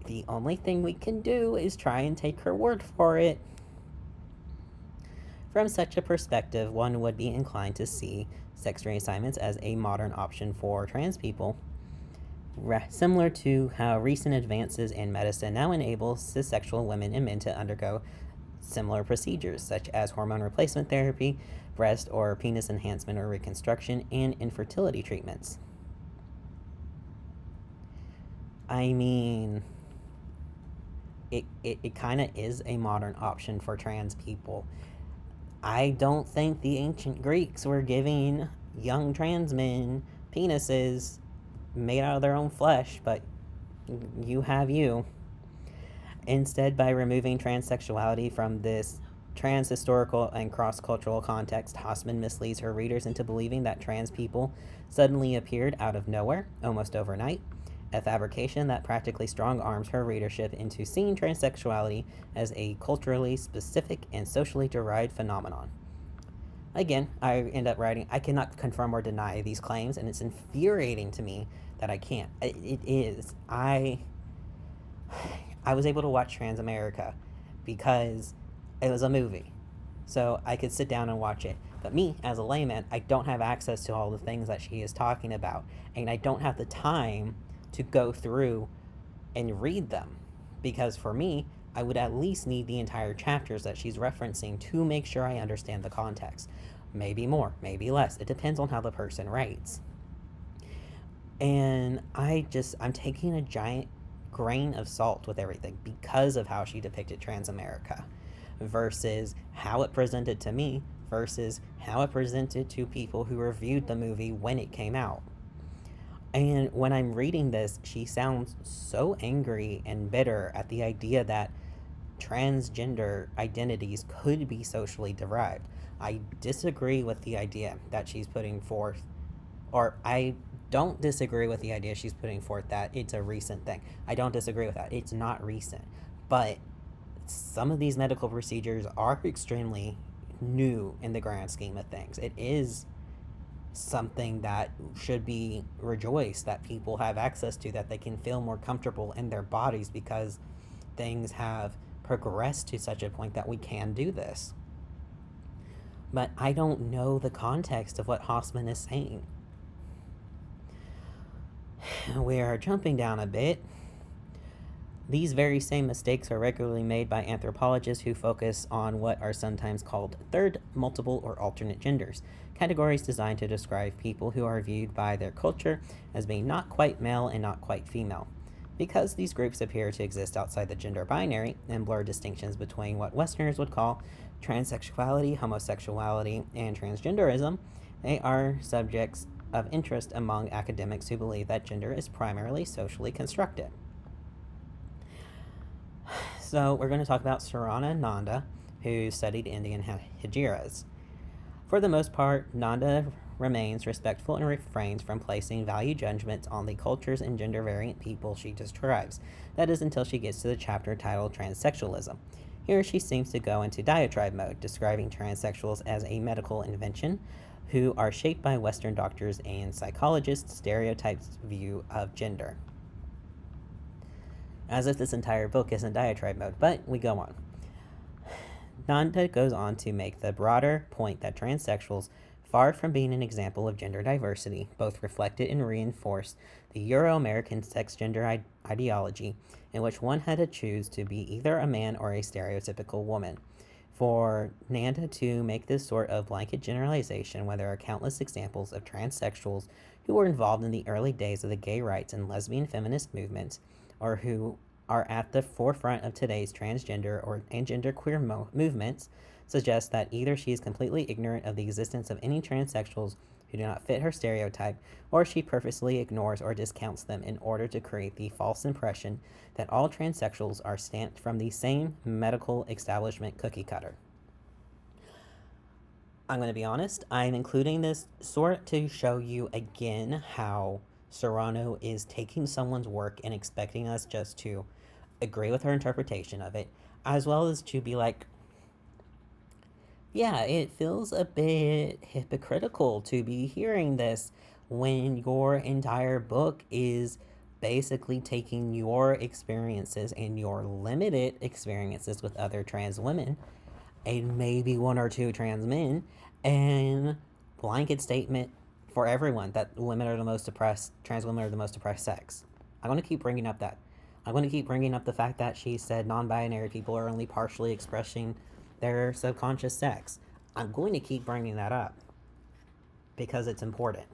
the only thing we can do is try and take her word for it. From such a perspective, one would be inclined to see sex reassignments as a modern option for trans people, similar to how recent advances in medicine now enable cissexual women and men to undergo similar procedures, such as hormone replacement therapy, breast or penis enhancement or reconstruction, and infertility treatments. I mean, it kind of is a modern option for trans people. I don't think the ancient Greeks were giving young trans men penises made out of their own flesh, but you have you. Instead, by removing transsexuality from this trans-historical and cross-cultural context, Hoffman misleads her readers into believing that trans people suddenly appeared out of nowhere, almost overnight, a fabrication that practically strong-arms her readership into seeing transsexuality as a culturally specific and socially derived phenomenon. Again, I end up writing, I cannot confirm or deny these claims, and it's infuriating to me that I can't. It is. I was able to watch Trans America because it was a movie. So I could sit down and watch it. But me, as a layman, I don't have access to all the things that she is talking about. And I don't have the time to go through and read them. Because for me, I would at least need the entire chapters that she's referencing to make sure I understand the context. Maybe more, maybe less. It depends on how the person writes. And I'm taking a giant grain of salt with everything because of how she depicted Trans America versus how it presented to me versus how it presented to people who reviewed the movie when it came out. And when I'm reading this, she sounds so angry and bitter at the idea that transgender identities could be socially derived. I disagree with the idea that she's putting forth, or I don't disagree with the idea she's putting forth that it's a recent thing. I don't disagree with that. It's not recent. But some of these medical procedures are extremely new in the grand scheme of things. It is something that should be rejoiced that people have access to, that they can feel more comfortable in their bodies because things have progressed to such a point that we can do this. But I don't know the context of what Hoffman is saying. We are jumping down a bit. These very same mistakes are regularly made by anthropologists who focus on what are sometimes called third, multiple, or alternate genders, categories designed to describe people who are viewed by their culture as being not quite male and not quite female. Because these groups appear to exist outside the gender binary and blur distinctions between what Westerners would call transsexuality, homosexuality, and transgenderism, they are subjects of interest among academics who believe that gender is primarily socially constructed. So we're going to talk about Sarana Nanda, who studied Indian Hejiras. For the most part, Nanda remains respectful and refrains from placing value judgments on the cultures and gender variant people she describes. That is until she gets to the chapter titled Transsexualism. Here she seems to go into diatribe mode, describing transsexuals as a medical invention who are shaped by Western doctors and psychologists' stereotyped view of gender. As if this entire book isn't diatribe mode, but we go on. Nanda goes on to make the broader point that transsexuals, far from being an example of gender diversity, both reflected and reinforced the Euro-American sex-gender ideology in which one had to choose to be either a man or a stereotypical woman. For Nanda to make this sort of blanket generalization when there are countless examples of transsexuals who were involved in the early days of the gay rights and lesbian feminist movements, or who are at the forefront of today's transgender and genderqueer movements, suggests that either she is completely ignorant of the existence of any transsexuals who do not fit her stereotype, or she purposely ignores or discounts them in order to create the false impression that all transsexuals are stamped from the same medical establishment cookie cutter. I'm going to be honest, I'm including this sort to show you again how Serrano is taking someone's work and expecting us just to agree with her interpretation of it, as well as to be like, yeah, it feels a bit hypocritical to be hearing this when your entire book is basically taking your experiences and your limited experiences with other trans women and maybe one or two trans men and blanket statement for everyone that women are the most oppressed, trans women are the most oppressed sex. I'm going to keep bringing up that. I'm going to keep bringing up the fact that she said non-binary people are only partially expressing their subconscious sex. I'm going to keep bringing that up because it's important.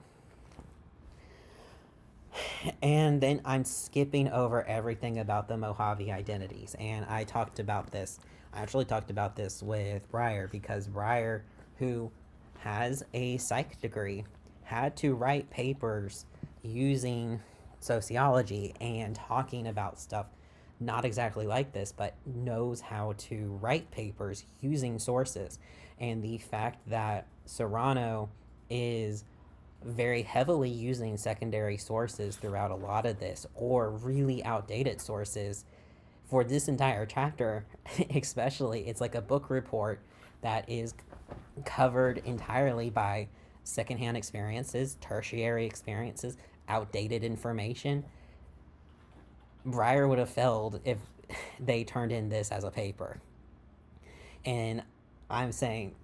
And then I'm skipping over everything about the Mojave identities. And I actually talked about this with Breyer, because Breyer, who has a psych degree, had to write papers using sociology and talking about stuff not exactly like this, but knows how to write papers using sources. And the fact that Serrano is very heavily using secondary sources throughout a lot of this, or really outdated sources for this entire chapter, especially, it's like a book report that is covered entirely by secondhand experiences, tertiary experiences, outdated information. Breyer would have failed if they turned in this as a paper. And I'm saying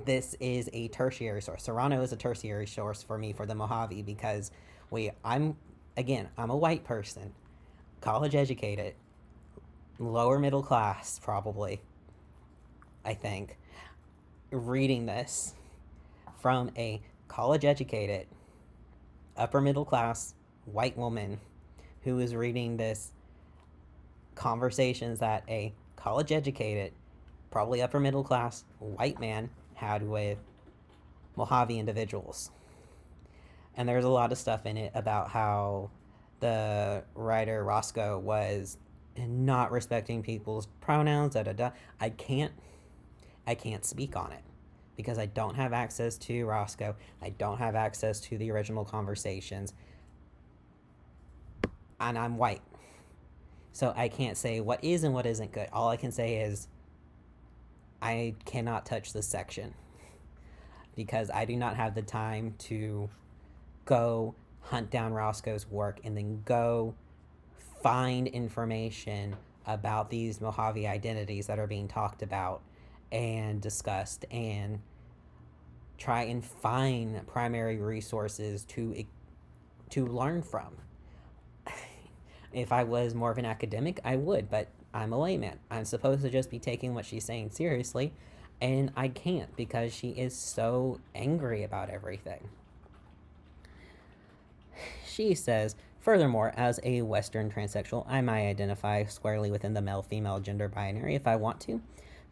this is a tertiary source. Serrano is a tertiary source for me for the Mojave, because I'm a white person, college educated, lower middle class probably, I think, reading this from a college educated, upper middle class white woman who is reading this conversations that a college educated, probably upper middle class white man had with Mojave individuals. And there's a lot of stuff in it about how the writer Roscoe was not respecting people's pronouns. I can't speak on it because I don't have access to Roscoe. I don't have access to the original conversations, and I'm white, so I can't say what is and what isn't good. All I can say is I cannot touch this section because I do not have the time to go hunt down Roscoe's work and then go find information about these Mojave identities that are being talked about and discussed, and try and find primary resources to learn from. If I was more of an academic, I would, but I'm a layman. I'm supposed to just be taking what she's saying seriously, and I can't because she is so angry about everything. She says, furthermore, as a Western transsexual, I might identify squarely within the male-female gender binary if I want to,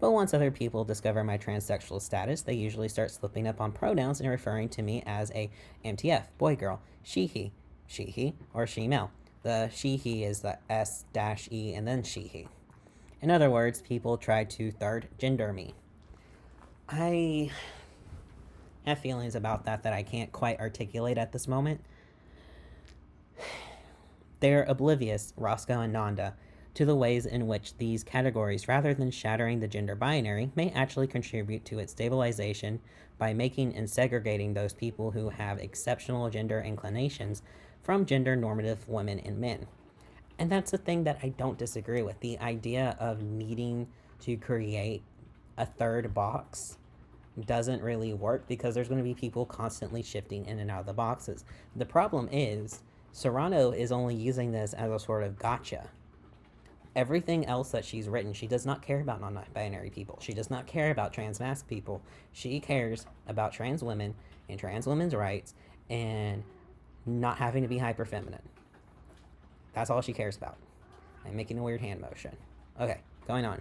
but once other people discover my transsexual status, they usually start slipping up on pronouns and referring to me as a MTF, boy-girl, she-he, or she-male. The she-he is the S-E and then she-he. In other words, people try to third gender me. I have feelings about that I can't quite articulate at this moment. They're oblivious, Roscoe and Nanda, to the ways in which these categories, rather than shattering the gender binary, may actually contribute to its stabilization by making and segregating those people who have exceptional gender inclinations from gender normative women and men. And that's the thing that I don't disagree with. The idea of needing to create a third box doesn't really work because there's going to be people constantly shifting in and out of the boxes. The problem is Serrano is only using this as a sort of gotcha. Everything else that she's written, she does not care about non-binary people. She does not care about trans people. She cares about trans women and trans women's rights and not having to be hyper feminine. That's all she cares about. I'm making a weird hand motion. Okay, going on.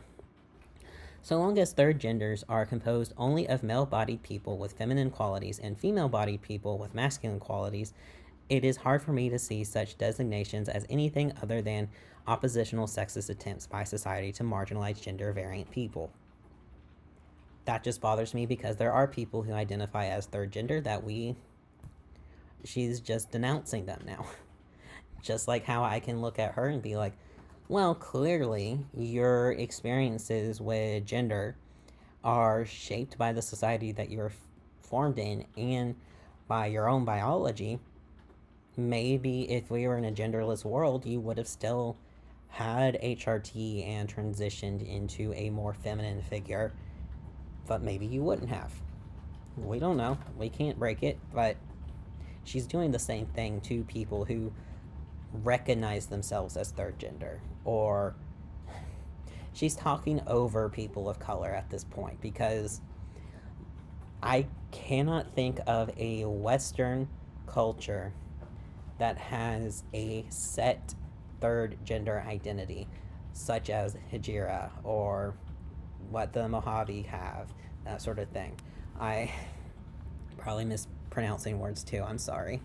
So long as third genders are composed only of male-bodied people with feminine qualities and female-bodied people with masculine qualities, it is hard for me to see such designations as anything other than oppositional sexist attempts by society to marginalize gender-variant people. That just bothers me because there are people who identify as third gender that she's just denouncing them now. Just like how I can look at her and be like, well, clearly your experiences with gender are shaped by the society that you're formed in and by your own biology. Maybe if we were in a genderless world, you would have still had HRT and transitioned into a more feminine figure, but maybe you wouldn't have. We don't know. We can't break it, but she's doing the same thing to people who recognize themselves as third gender, or she's talking over people of color at this point, because I cannot think of a Western culture that has a set third gender identity, such as Hijira or what the Mojave have, that sort of thing. I probably mispronouncing words too, I'm sorry.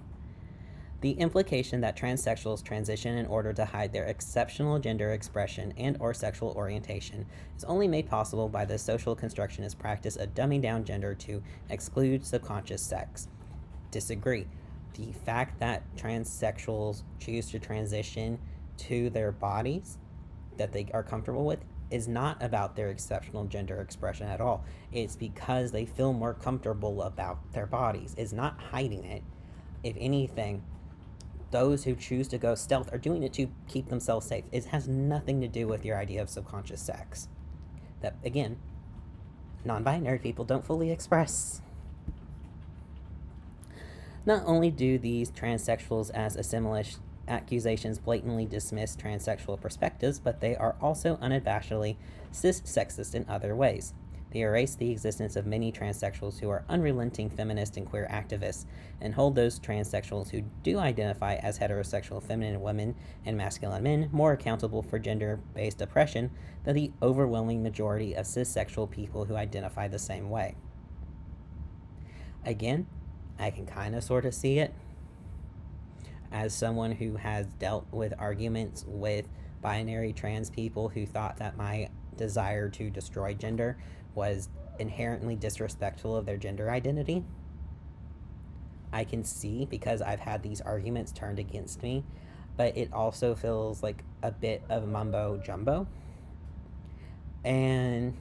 The implication that transsexuals transition in order to hide their exceptional gender expression and or sexual orientation is only made possible by the social constructionist practice of dumbing down gender to exclude subconscious sex. Disagree. The fact that transsexuals choose to transition to their bodies that they are comfortable with is not about their exceptional gender expression at all. It's because they feel more comfortable about their bodies. It's not hiding it. If anything, those who choose to go stealth are doing it to keep themselves safe. It has nothing to do with your idea of subconscious sex. That, again, non-binary people don't fully express. Not only do these transsexuals as assimilation accusations blatantly dismiss transsexual perspectives, but they are also unabashedly cis-sexist in other ways. They erase the existence of many transsexuals who are unrelenting feminist and queer activists, and hold those transsexuals who do identify as heterosexual feminine women and masculine men more accountable for gender-based oppression than the overwhelming majority of cis-sexual people who identify the same way. Again, I can kind of sort of see it. As someone who has dealt with arguments with binary trans people who thought that my desire to destroy gender was inherently disrespectful of their gender identity, I can see, because I've had these arguments turned against me, but it also feels like a bit of mumbo jumbo. And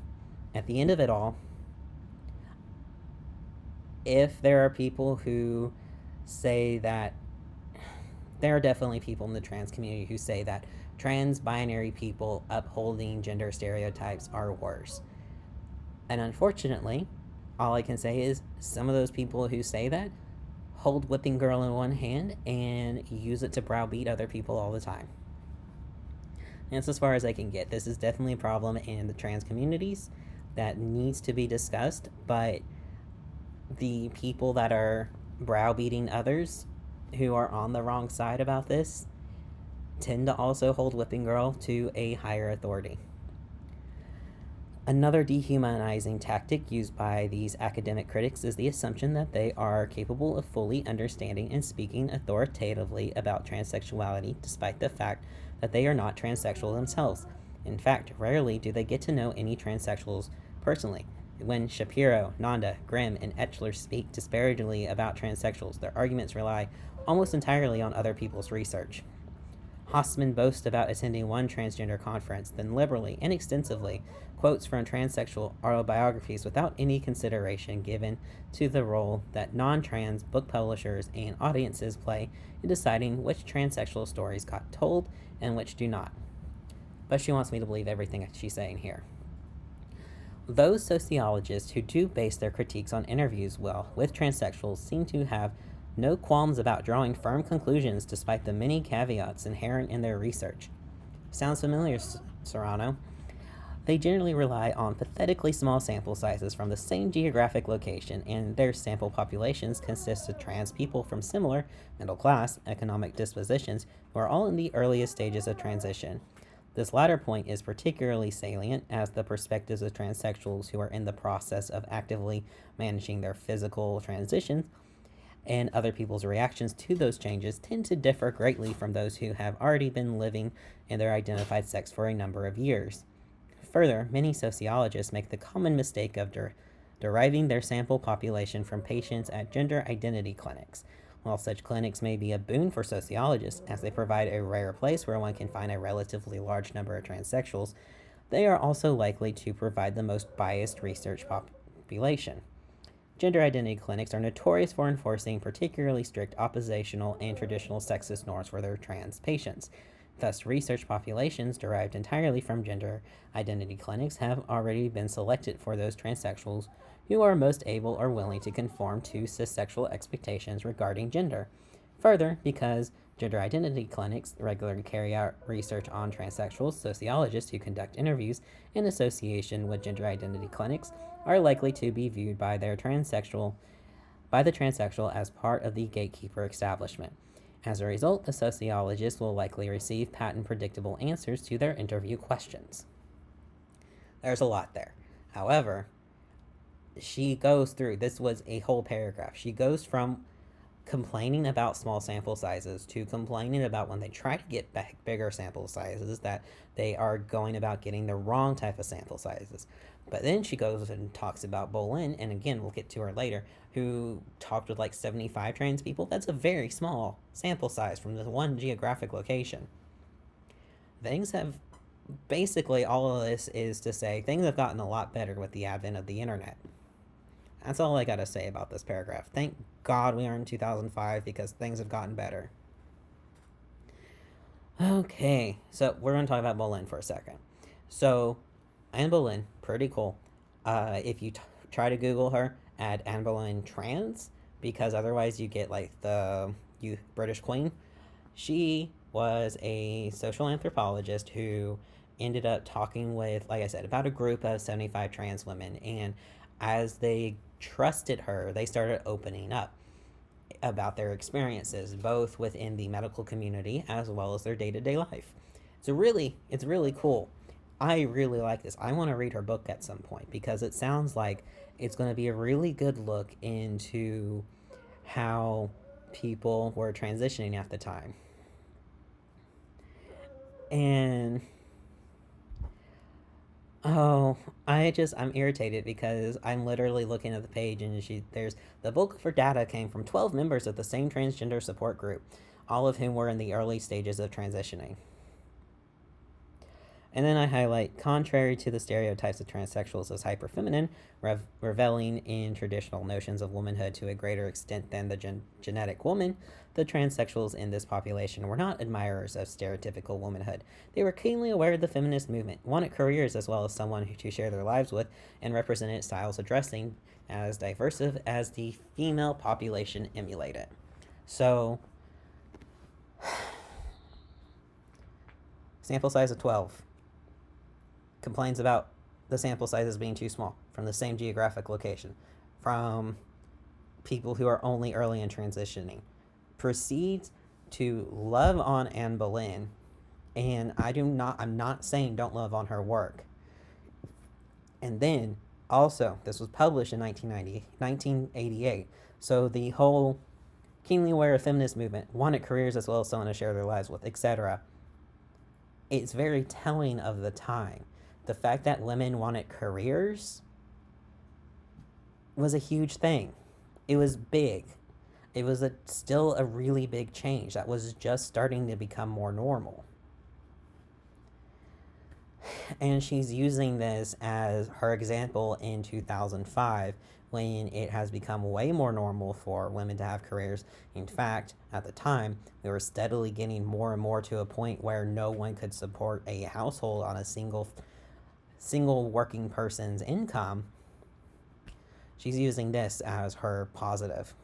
at the end of it all, if there are people who say that, there are definitely people in the trans community who say that trans binary people upholding gender stereotypes are worse. And unfortunately, all I can say is some of those people who say that hold whipping girl in one hand and use it to browbeat other people all the time. And that's as far as I can get. This is definitely a problem in the trans communities that needs to be discussed, but the people that are browbeating others who are on the wrong side about this tend to also hold whipping girl to a higher authority. Another dehumanizing tactic used by these academic critics is the assumption that they are capable of fully understanding and speaking authoritatively about transsexuality, despite the fact that they are not transsexual themselves. In fact, rarely do they get to know any transsexuals personally. When Shapiro, Nanda, Grimm, and Etchler speak disparagingly about transsexuals, their arguments rely almost entirely on other people's research. Hossman boasts about attending one transgender conference, then liberally and extensively quotes from transsexual autobiographies without any consideration given to the role that non-trans book publishers and audiences play in deciding which transsexual stories got told and which do not. But she wants me to believe everything she's saying here. Those sociologists who do base their critiques on interviews with transsexuals seem to have no qualms about drawing firm conclusions despite the many caveats inherent in their research. Sounds familiar Serrano, they generally rely on pathetically small sample sizes from the same geographic location, and their sample populations consist of trans people from similar middle class economic dispositions who are all in the earliest stages of transition. This latter point is particularly salient as the perspectives of transsexuals who are in the process of actively managing their physical transitions and other people's reactions to those changes tend to differ greatly from those who have already been living in their identified sex for a number of years. Further, many sociologists make the common mistake of deriving their sample population from patients at gender identity clinics. While such clinics may be a boon for sociologists, as they provide a rare place where one can find a relatively large number of transsexuals, they are also likely to provide the most biased research population. Gender identity clinics are notorious for enforcing particularly strict oppositional and traditional sexist norms for their trans patients. Thus, research populations derived entirely from gender identity clinics have already been selected for those transsexuals who are most able or willing to conform to cissexual expectations regarding gender. Further, because gender identity clinics regularly carry out research on transsexuals, sociologists who conduct interviews in association with gender identity clinics are likely to be viewed by the transsexual as part of the gatekeeper establishment. As a result, the sociologist will likely receive patent predictable answers to their interview questions. There's a lot there. However, she goes through, this was a whole paragraph. She goes from complaining about small sample sizes to complaining about when they try to get bigger sample sizes that they are going about getting the wrong type of sample sizes. But then she goes and talks about Boleyn, and again, we'll get to her later, who talked with like 75 trans people. That's a very small sample size from this one geographic location. Things have, basically, all of this is to say things have gotten a lot better with the advent of the internet. That's all I gotta say about this paragraph. Thank God we are in 2005 because things have gotten better. Okay, so we're gonna talk about Boleyn for a second. So, Anne Boleyn, pretty cool. If you try to Google her, add Anne Boleyn trans, because otherwise you get like the British Queen. She was a social anthropologist who ended up talking with, like I said, about a group of 75 trans women, and as they trusted her, they started opening up about their experiences, both within the medical community as well as their day-to-day life. So it's really cool. I really like this. I want to read her book at some point because it sounds like it's going to be a really good look into how people were transitioning at the time. And I'm irritated because I'm literally looking at the page and there's the bulk of her data came from 12 members of the same transgender support group, all of whom were in the early stages of transitioning. And then I highlight, contrary to the stereotypes of transsexuals as hyperfeminine, reveling in traditional notions of womanhood to a greater extent than the genetic woman, the transsexuals in this population were not admirers of stereotypical womanhood. They were keenly aware of the feminist movement, wanted careers as well as someone to share their lives with, and represented styles of dressing as diverse as the female population emulated. So, sample size of 12. Complains about the sample sizes being too small from the same geographic location, from people who are only early in transitioning. Proceeds to love on Anne Boleyn, and I'm not saying don't love on her work. And then also, this was published in 1988, so the whole keenly aware of feminist movement, wanted careers as well as someone to share their lives with, etc. It's very telling of the time. The fact that women wanted careers was a huge thing. It was big. It was still a really big change that was just starting to become more normal. And she's using this as her example in 2005 when it has become way more normal for women to have careers. In fact, at the time, we were steadily getting more and more to a point where no one could support a household on a single working person's income. She's using this as her positive.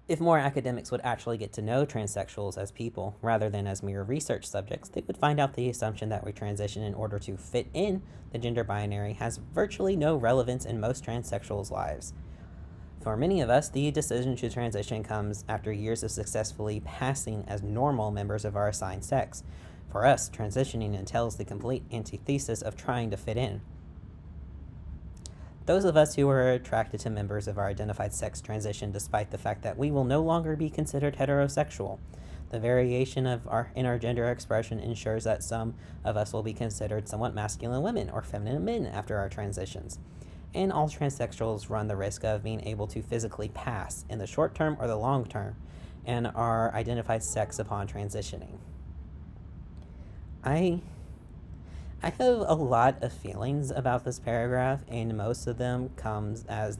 If more academics would actually get to know transsexuals as people rather than as mere research subjects, they would find out the assumption that we transition in order to fit in the gender binary has virtually no relevance in most transsexuals' lives. For many of us, the decision to transition comes after years of successfully passing as normal members of our assigned sex. For us, transitioning entails the complete antithesis of trying to fit in. Those of us who are attracted to members of our identified sex transition despite the fact that we will no longer be considered heterosexual. The variation in our gender expression ensures that some of us will be considered somewhat masculine women or feminine men after our transitions. And all transsexuals run the risk of being able to physically pass, in the short term or the long term, and our identified sex upon transitioning. I have a lot of feelings about this paragraph, and most of them comes as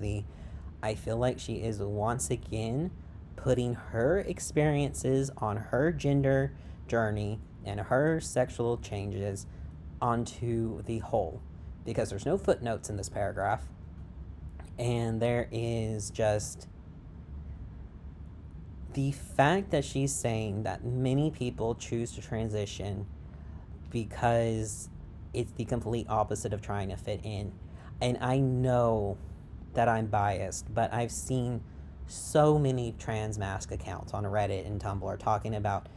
I feel like she is once again putting her experiences on her gender journey and her sexual changes onto the whole, because there's no footnotes in this paragraph, and there is just the fact that she's saying that many people choose to transition because it's the complete opposite of trying to fit in. And I know that I'm biased, but I've seen so many trans mask accounts on Reddit and Tumblr talking about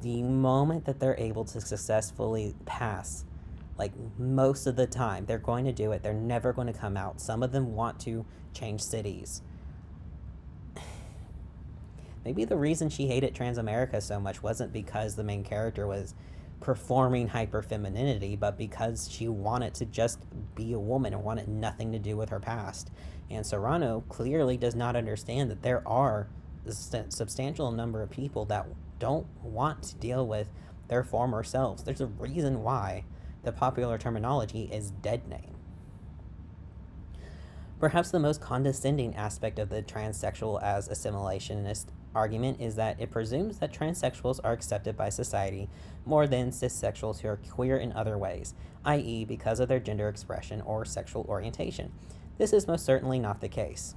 the moment that they're able to successfully pass, like most of the time, they're going to do it. They're never going to come out. Some of them want to change cities. Maybe the reason she hated Transamerica so much wasn't because the main character was performing hyperfemininity, but because she wanted to just be a woman and wanted nothing to do with her past. And Serrano clearly does not understand that there are a substantial number of people that don't want to deal with their former selves. There's a reason why the popular terminology is dead name. Perhaps the most condescending aspect of the transsexual as assimilationist argument is that it presumes that transsexuals are accepted by society more than cissexuals who are queer in other ways, i.e., because of their gender expression or sexual orientation. This is most certainly not the case.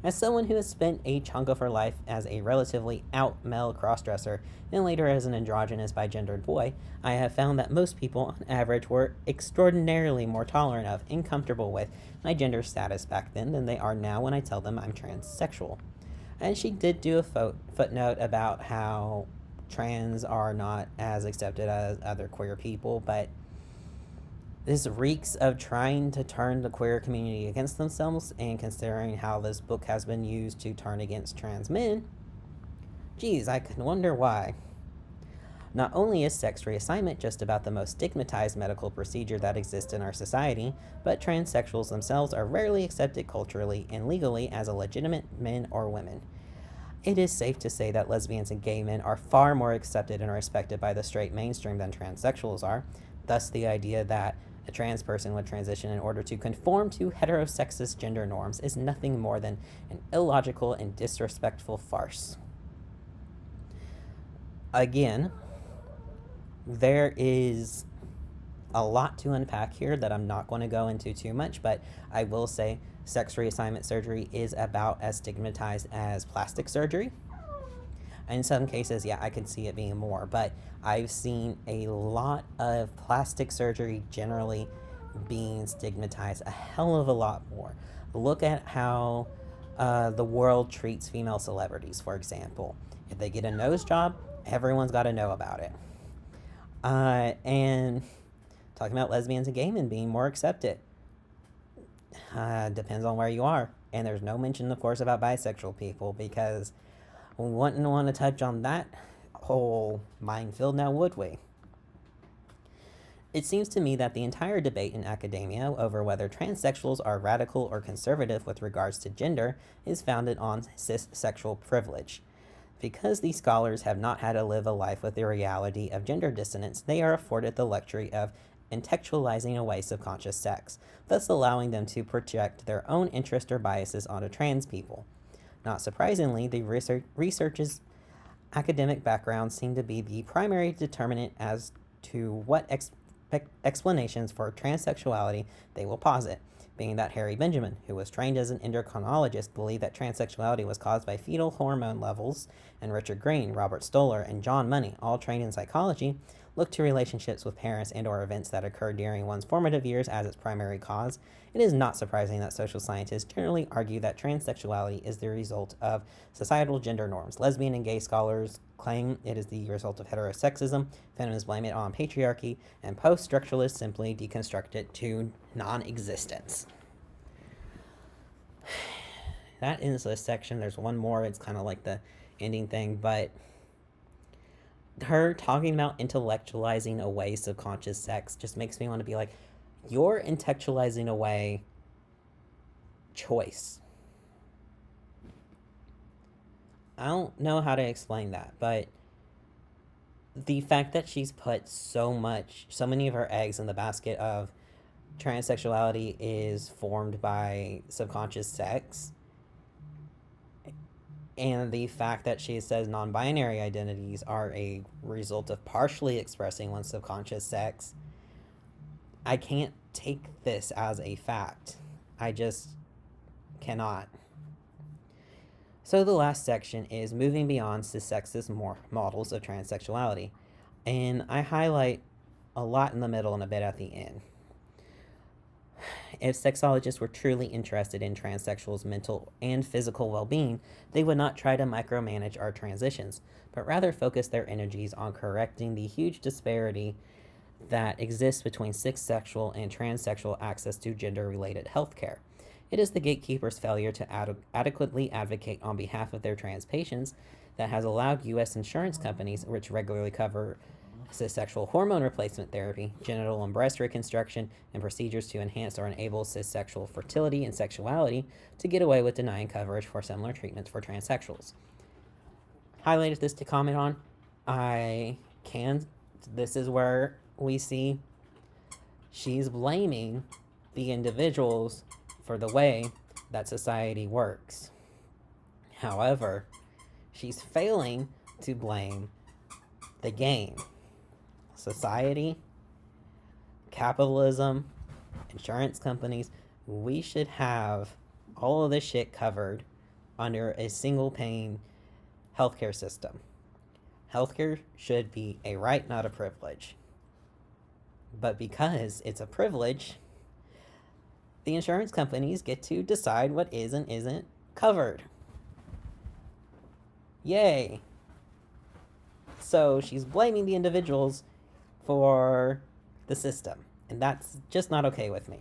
As someone who has spent a chunk of her life as a relatively out male crossdresser and later as an androgynous bigendered boy, I have found that most people, on average, were extraordinarily more tolerant of and comfortable with my gender status back then than they are now when I tell them I'm transsexual. And she did do a footnote about how trans are not as accepted as other queer people, but this reeks of trying to turn the queer community against themselves, and considering how this book has been used to turn against trans men, geez, I can wonder why. Not only is sex reassignment just about the most stigmatized medical procedure that exists in our society, but transsexuals themselves are rarely accepted culturally and legally as a legitimate men or women. It is safe to say that lesbians and gay men are far more accepted and respected by the straight mainstream than transsexuals are. Thus, the idea that a trans person would transition in order to conform to heterosexist gender norms is nothing more than an illogical and disrespectful farce. Again, there is a lot to unpack here that I'm not going to go into too much, but I will say sex reassignment surgery is about as stigmatized as plastic surgery. In some cases, yeah, I can see it being more, but I've seen a lot of plastic surgery generally being stigmatized a hell of a lot more. Look at how the world treats female celebrities, for example. If they get a nose job, everyone's got to know about it. And talking about lesbians and gay men being more accepted. Depends on where you are. And there's no mention, of course, about bisexual people, because we wouldn't want to touch on that whole minefield, now would we? It seems to me that the entire debate in academia over whether transsexuals are radical or conservative with regards to gender is founded on cissexual privilege. Because these scholars have not had to live a life with the reality of gender dissonance, they are afforded the luxury of intellectualizing away subconscious sex, thus allowing them to project their own interest or biases onto trans people. Not surprisingly, the research's academic background seem to be the primary determinant as to what explanations for transsexuality they will posit. being that Harry Benjamin, who was trained as an endocrinologist, believed that transsexuality was caused by fetal hormone levels, and Richard Green, Robert Stoller, and John Money, all trained in psychology, looked to relationships with parents and/or events that occurred during one's formative years as its primary cause. It is not surprising that social scientists generally argue that transsexuality is the result of societal gender norms. Lesbian and gay scholars claim it is the result of heterosexism, feminists blame it on patriarchy, and post-structuralists simply deconstruct it to non-existence. That ends this section. There's one more. It's kind of like the ending thing, but her talking about intellectualizing away subconscious sex just makes me want to be like, you're intellectualizing away choice. I don't know how to explain that, but the fact that she's put so many of her eggs in the basket of transsexuality is formed by subconscious sex, and the fact that she says non-binary identities are a result of partially expressing one's subconscious sex, I can't take this as a fact. I just cannot. So the last section is moving beyond cis-sexist models of transsexuality, and I highlight a lot in the middle and a bit at the end. If sexologists were truly interested in transsexuals' mental and physical well-being, they would not try to micromanage our transitions, but rather focus their energies on correcting the huge disparity that exists between cis-sexual and transsexual access to gender-related healthcare. It is the gatekeepers' failure to adequately advocate on behalf of their trans patients that has allowed U.S. insurance companies, which regularly cover cis-sexual hormone replacement therapy, genital and breast reconstruction, and procedures to enhance or enable cis-sexual fertility and sexuality, to get away with denying coverage for similar treatments for transsexuals. Highlighted this to comment on. This is where we see she's blaming the individuals for the way that society works. However, she's failing to blame the game. Society, capitalism, insurance companies, we should have all of this shit covered under a single pane healthcare system. Healthcare should be a right, not a privilege. But because it's a privilege, the insurance companies get to decide what is and isn't covered. Yay. So she's blaming the individuals for the system, and that's just not okay with me.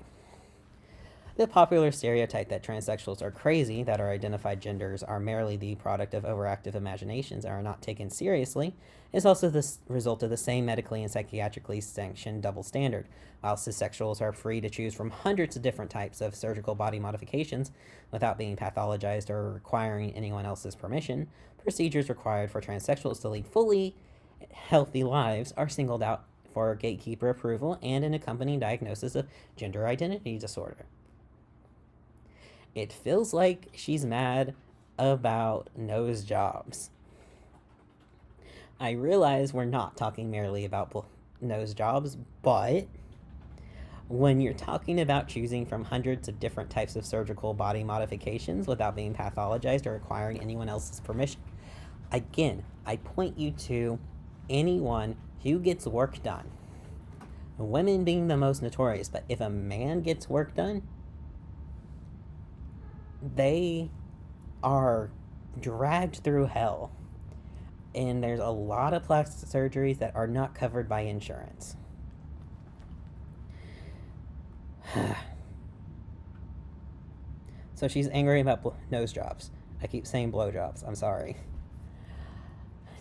The popular stereotype that transsexuals are crazy, that our identified genders are merely the product of overactive imaginations and are not taken seriously, is also the result of the same medically and psychiatrically sanctioned double standard. While cissexuals are free to choose from hundreds of different types of surgical body modifications without being pathologized or requiring anyone else's permission, procedures required for transsexuals to lead fully healthy lives are singled out for gatekeeper approval and an accompanying diagnosis of gender identity disorder. It feels like she's mad about nose jobs. I realize we're not talking merely about nose jobs, but when you're talking about choosing from hundreds of different types of surgical body modifications without being pathologized or requiring anyone else's permission, again, I point you to anyone who gets work done. Women being the most notorious, but if a man gets work done, they are dragged through hell. And there's a lot of plastic surgeries that are not covered by insurance. So she's angry about nose jobs. I keep saying blowjobs. I'm sorry.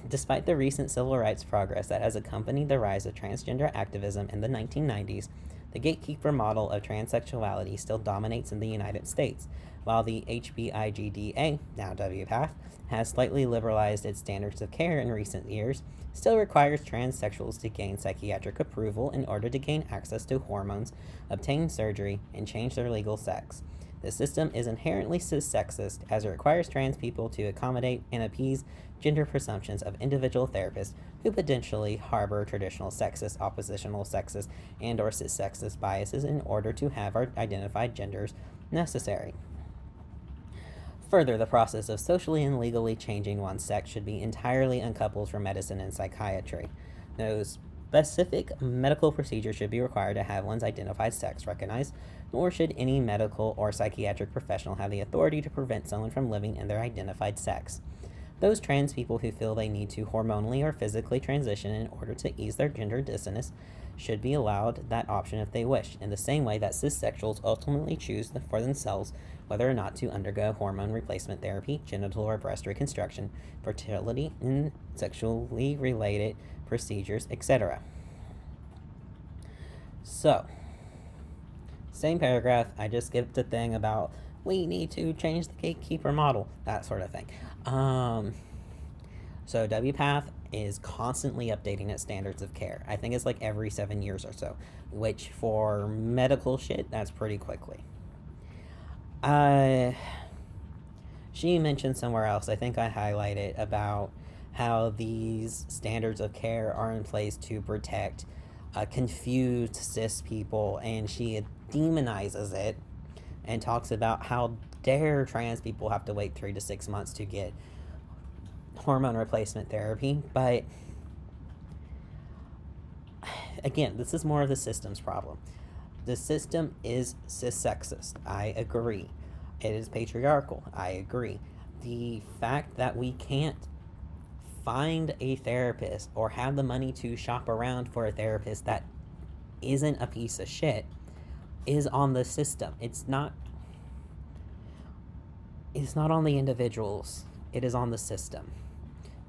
Despite the recent civil rights progress that has accompanied the rise of transgender activism in the 1990s, the gatekeeper model of transsexuality still dominates in the United States. While the HBIGDA, now WPATH, has slightly liberalized its standards of care in recent years, still requires transsexuals to gain psychiatric approval in order to gain access to hormones, obtain surgery, and change their legal sex. The system is inherently cis-sexist as it requires trans people to accommodate and appease gender presumptions of individual therapists who potentially harbor traditional sexist, oppositional sexist, and or cis-sexist biases in order to have our identified genders necessary. Further, the process of socially and legally changing one's sex should be entirely uncoupled from medicine and psychiatry. No specific medical procedure should be required to have one's identified sex recognized, nor should any medical or psychiatric professional have the authority to prevent someone from living in their identified sex. Those trans people who feel they need to hormonally or physically transition in order to ease their gender dissonance should be allowed that option if they wish, in the same way that cissexuals ultimately choose for themselves whether or not to undergo hormone replacement therapy, genital or breast reconstruction, fertility and sexually related procedures, etc. So, same paragraph, I just skipped the thing about we need to change the gatekeeper model, that sort of thing. So WPATH is constantly updating its standards of care. I think it's like every 7 years or so, which for medical shit, that's pretty quickly. She mentioned somewhere else, I think I highlighted, about how these standards of care are in place to protect confused cis people, and she demonizes it and talks about how dare trans people have to wait 3 to 6 months to get hormone replacement therapy. But again, this is more of the system's problem. The system is cis-sexist. I agree. It is patriarchal. I agree. The fact that we can't find a therapist or have the money to shop around for a therapist that isn't a piece of shit is on the system. It's not on the individuals. It is on the system.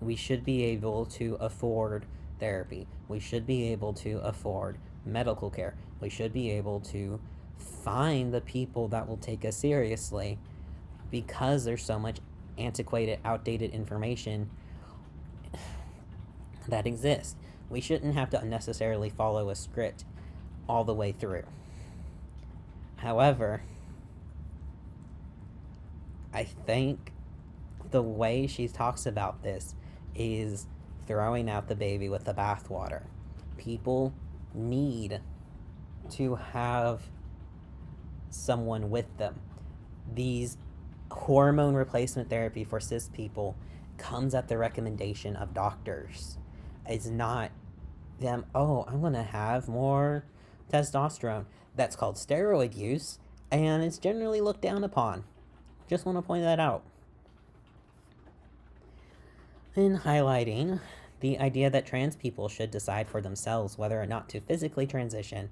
We should be able to afford therapy. We should be able to afford medical care. We should be able to find the people that will take us seriously, because there's so much antiquated, outdated information that exists. We shouldn't have to unnecessarily follow a script all the way through. However, I think the way she talks about this is throwing out the baby with the bathwater. People need to have someone with them. These hormone replacement therapy for cis people comes at the recommendation of doctors. It's not them, oh, I'm going to have more testosterone. That's called steroid use, and it's generally looked down upon. Just want to point that out. In highlighting the idea that trans people should decide for themselves whether or not to physically transition,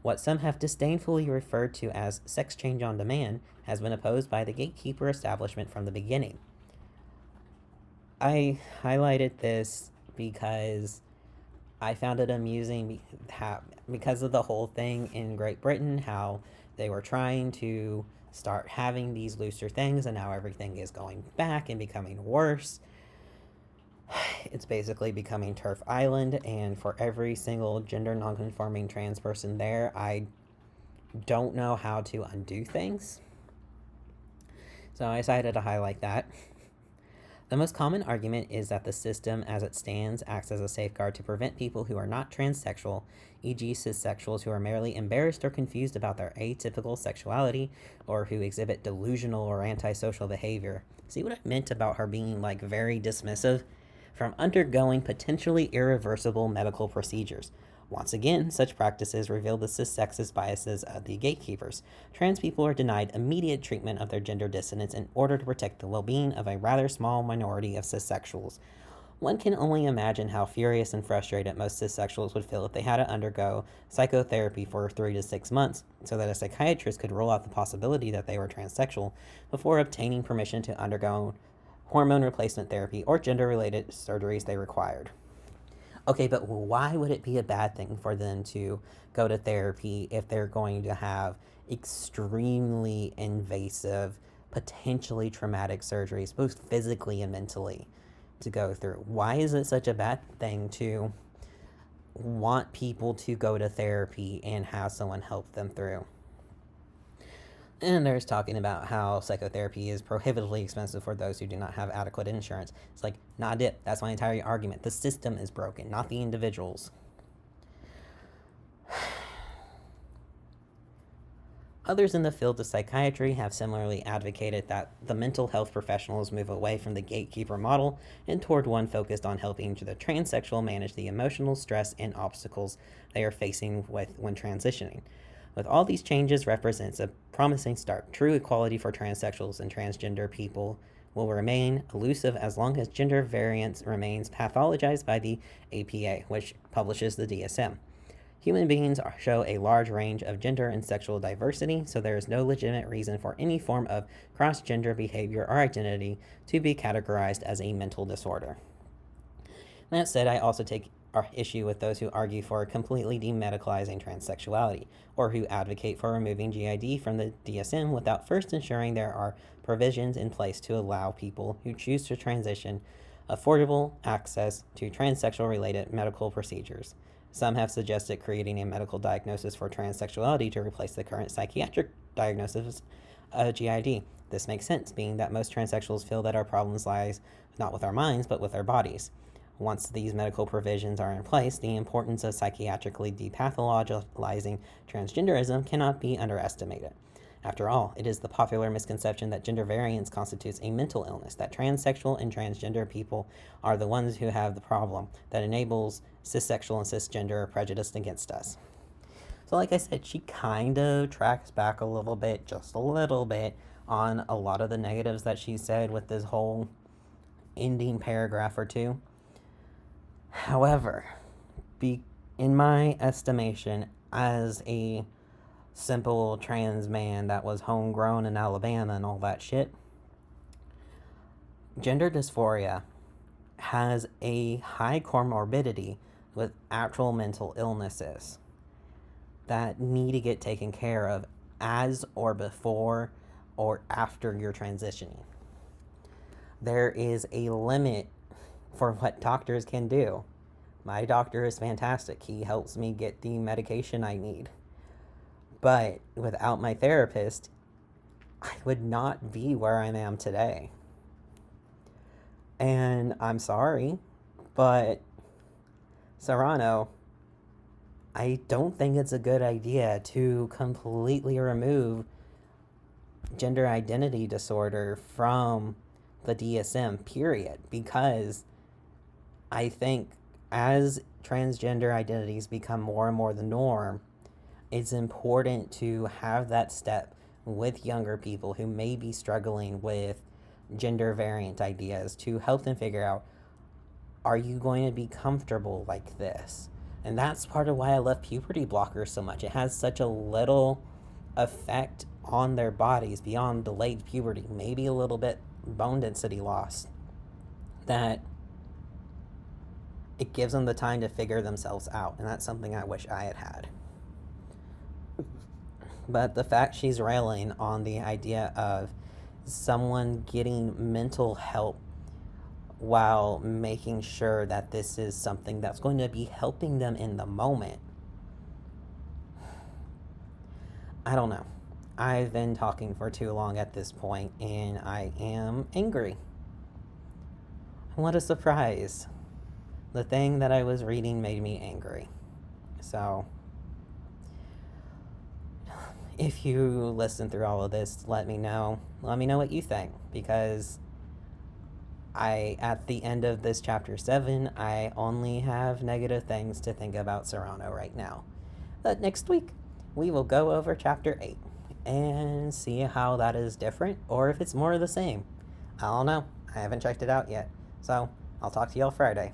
what some have disdainfully referred to as sex change on demand has been opposed by the gatekeeper establishment from the beginning. I highlighted this because I found it amusing because of the whole thing in Great Britain, how they were trying to start having these looser things, and now everything is going back and becoming worse. It's basically becoming Turf Island, and for every single gender nonconforming trans person there, I don't know how to undo things. So I decided to highlight that. The most common argument is that the system as it stands acts as a safeguard to prevent people who are not transsexual, e.g. cissexuals who are merely embarrassed or confused about their atypical sexuality, or who exhibit delusional or antisocial behavior. See what I meant about her being like very dismissive? From undergoing potentially irreversible medical procedures. Once again, such practices reveal the cis-sexist biases of the gatekeepers. Trans people are denied immediate treatment of their gender dissonance in order to protect the well-being of a rather small minority of cissexuals. One can only imagine how furious and frustrated most cissexuals would feel if they had to undergo psychotherapy for 3 to 6 months, so that a psychiatrist could rule out the possibility that they were transsexual before obtaining permission to undergo hormone replacement therapy or gender-related surgeries they required. Okay, but why would it be a bad thing for them to go to therapy if they're going to have extremely invasive, potentially traumatic surgeries, both physically and mentally, to go through? Why is it such a bad thing to want people to go to therapy and have someone help them through? And there's talking about how psychotherapy is prohibitively expensive for those who do not have adequate insurance. It's like, nah, dip. That's my entire argument. The system is broken, not the individuals. Others in the field of psychiatry have similarly advocated that the mental health professionals move away from the gatekeeper model and toward one focused on helping the transsexual manage the emotional stress and obstacles they are facing when transitioning. With all these changes represents a promising start. True equality for transsexuals and transgender people will remain elusive as long as gender variance remains pathologized by the APA, which publishes the DSM. Human beings show a large range of gender and sexual diversity, so there is no legitimate reason for any form of cross-gender behavior or identity to be categorized as a mental disorder. That said, I also take issue with those who argue for completely demedicalizing transsexuality, or who advocate for removing GID from the DSM without first ensuring there are provisions in place to allow people who choose to transition affordable access to transsexual-related medical procedures. Some have suggested creating a medical diagnosis for transsexuality to replace the current psychiatric diagnosis of GID. This makes sense, being that most transsexuals feel that our problems lies not with our minds, but with our bodies. Once these medical provisions are in place, the importance of psychiatrically depathologizing transgenderism cannot be underestimated. After all, it is the popular misconception that gender variance constitutes a mental illness, that transsexual and transgender people are the ones who have the problem, that enables cissexual and cisgender prejudice against us. So like I said, she kind of tracks back a little bit, just a little bit, on a lot of the negatives that she said with this whole ending paragraph or two. However, in my estimation, as a simple trans man that was homegrown in Alabama and all that shit, gender dysphoria has a high comorbidity with actual mental illnesses that need to get taken care of as or before or after you're transitioning. There is a limit for what doctors can do. My doctor is fantastic. He helps me get the medication I need. But without my therapist, I would not be where I am today. And I'm sorry, but Serrano, I don't think it's a good idea to completely remove gender identity disorder from the DSM, period. Because I think as transgender identities become more and more the norm, it's important to have that step with younger people who may be struggling with gender variant ideas to help them figure out, are you going to be comfortable like this? And that's part of why I love puberty blockers so much. It has such a little effect on their bodies beyond delayed puberty, maybe a little bit bone density loss, that it gives them the time to figure themselves out. And that's something I wish I had had. But the fact she's railing on the idea of someone getting mental help while making sure that this is something that's going to be helping them in the moment, I don't know. I've been talking for too long at this point, and I am angry. What a surprise. The thing that I was reading made me angry. So, if you listen through all of this, let me know what you think, because at the end of this chapter 7, I only have negative things to think about Serrano right now. But next week, we will go over chapter 8 and see how that is different, or if it's more of the same. I don't know. I haven't checked it out yet. So, I'll talk to y'all Friday.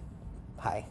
Bye.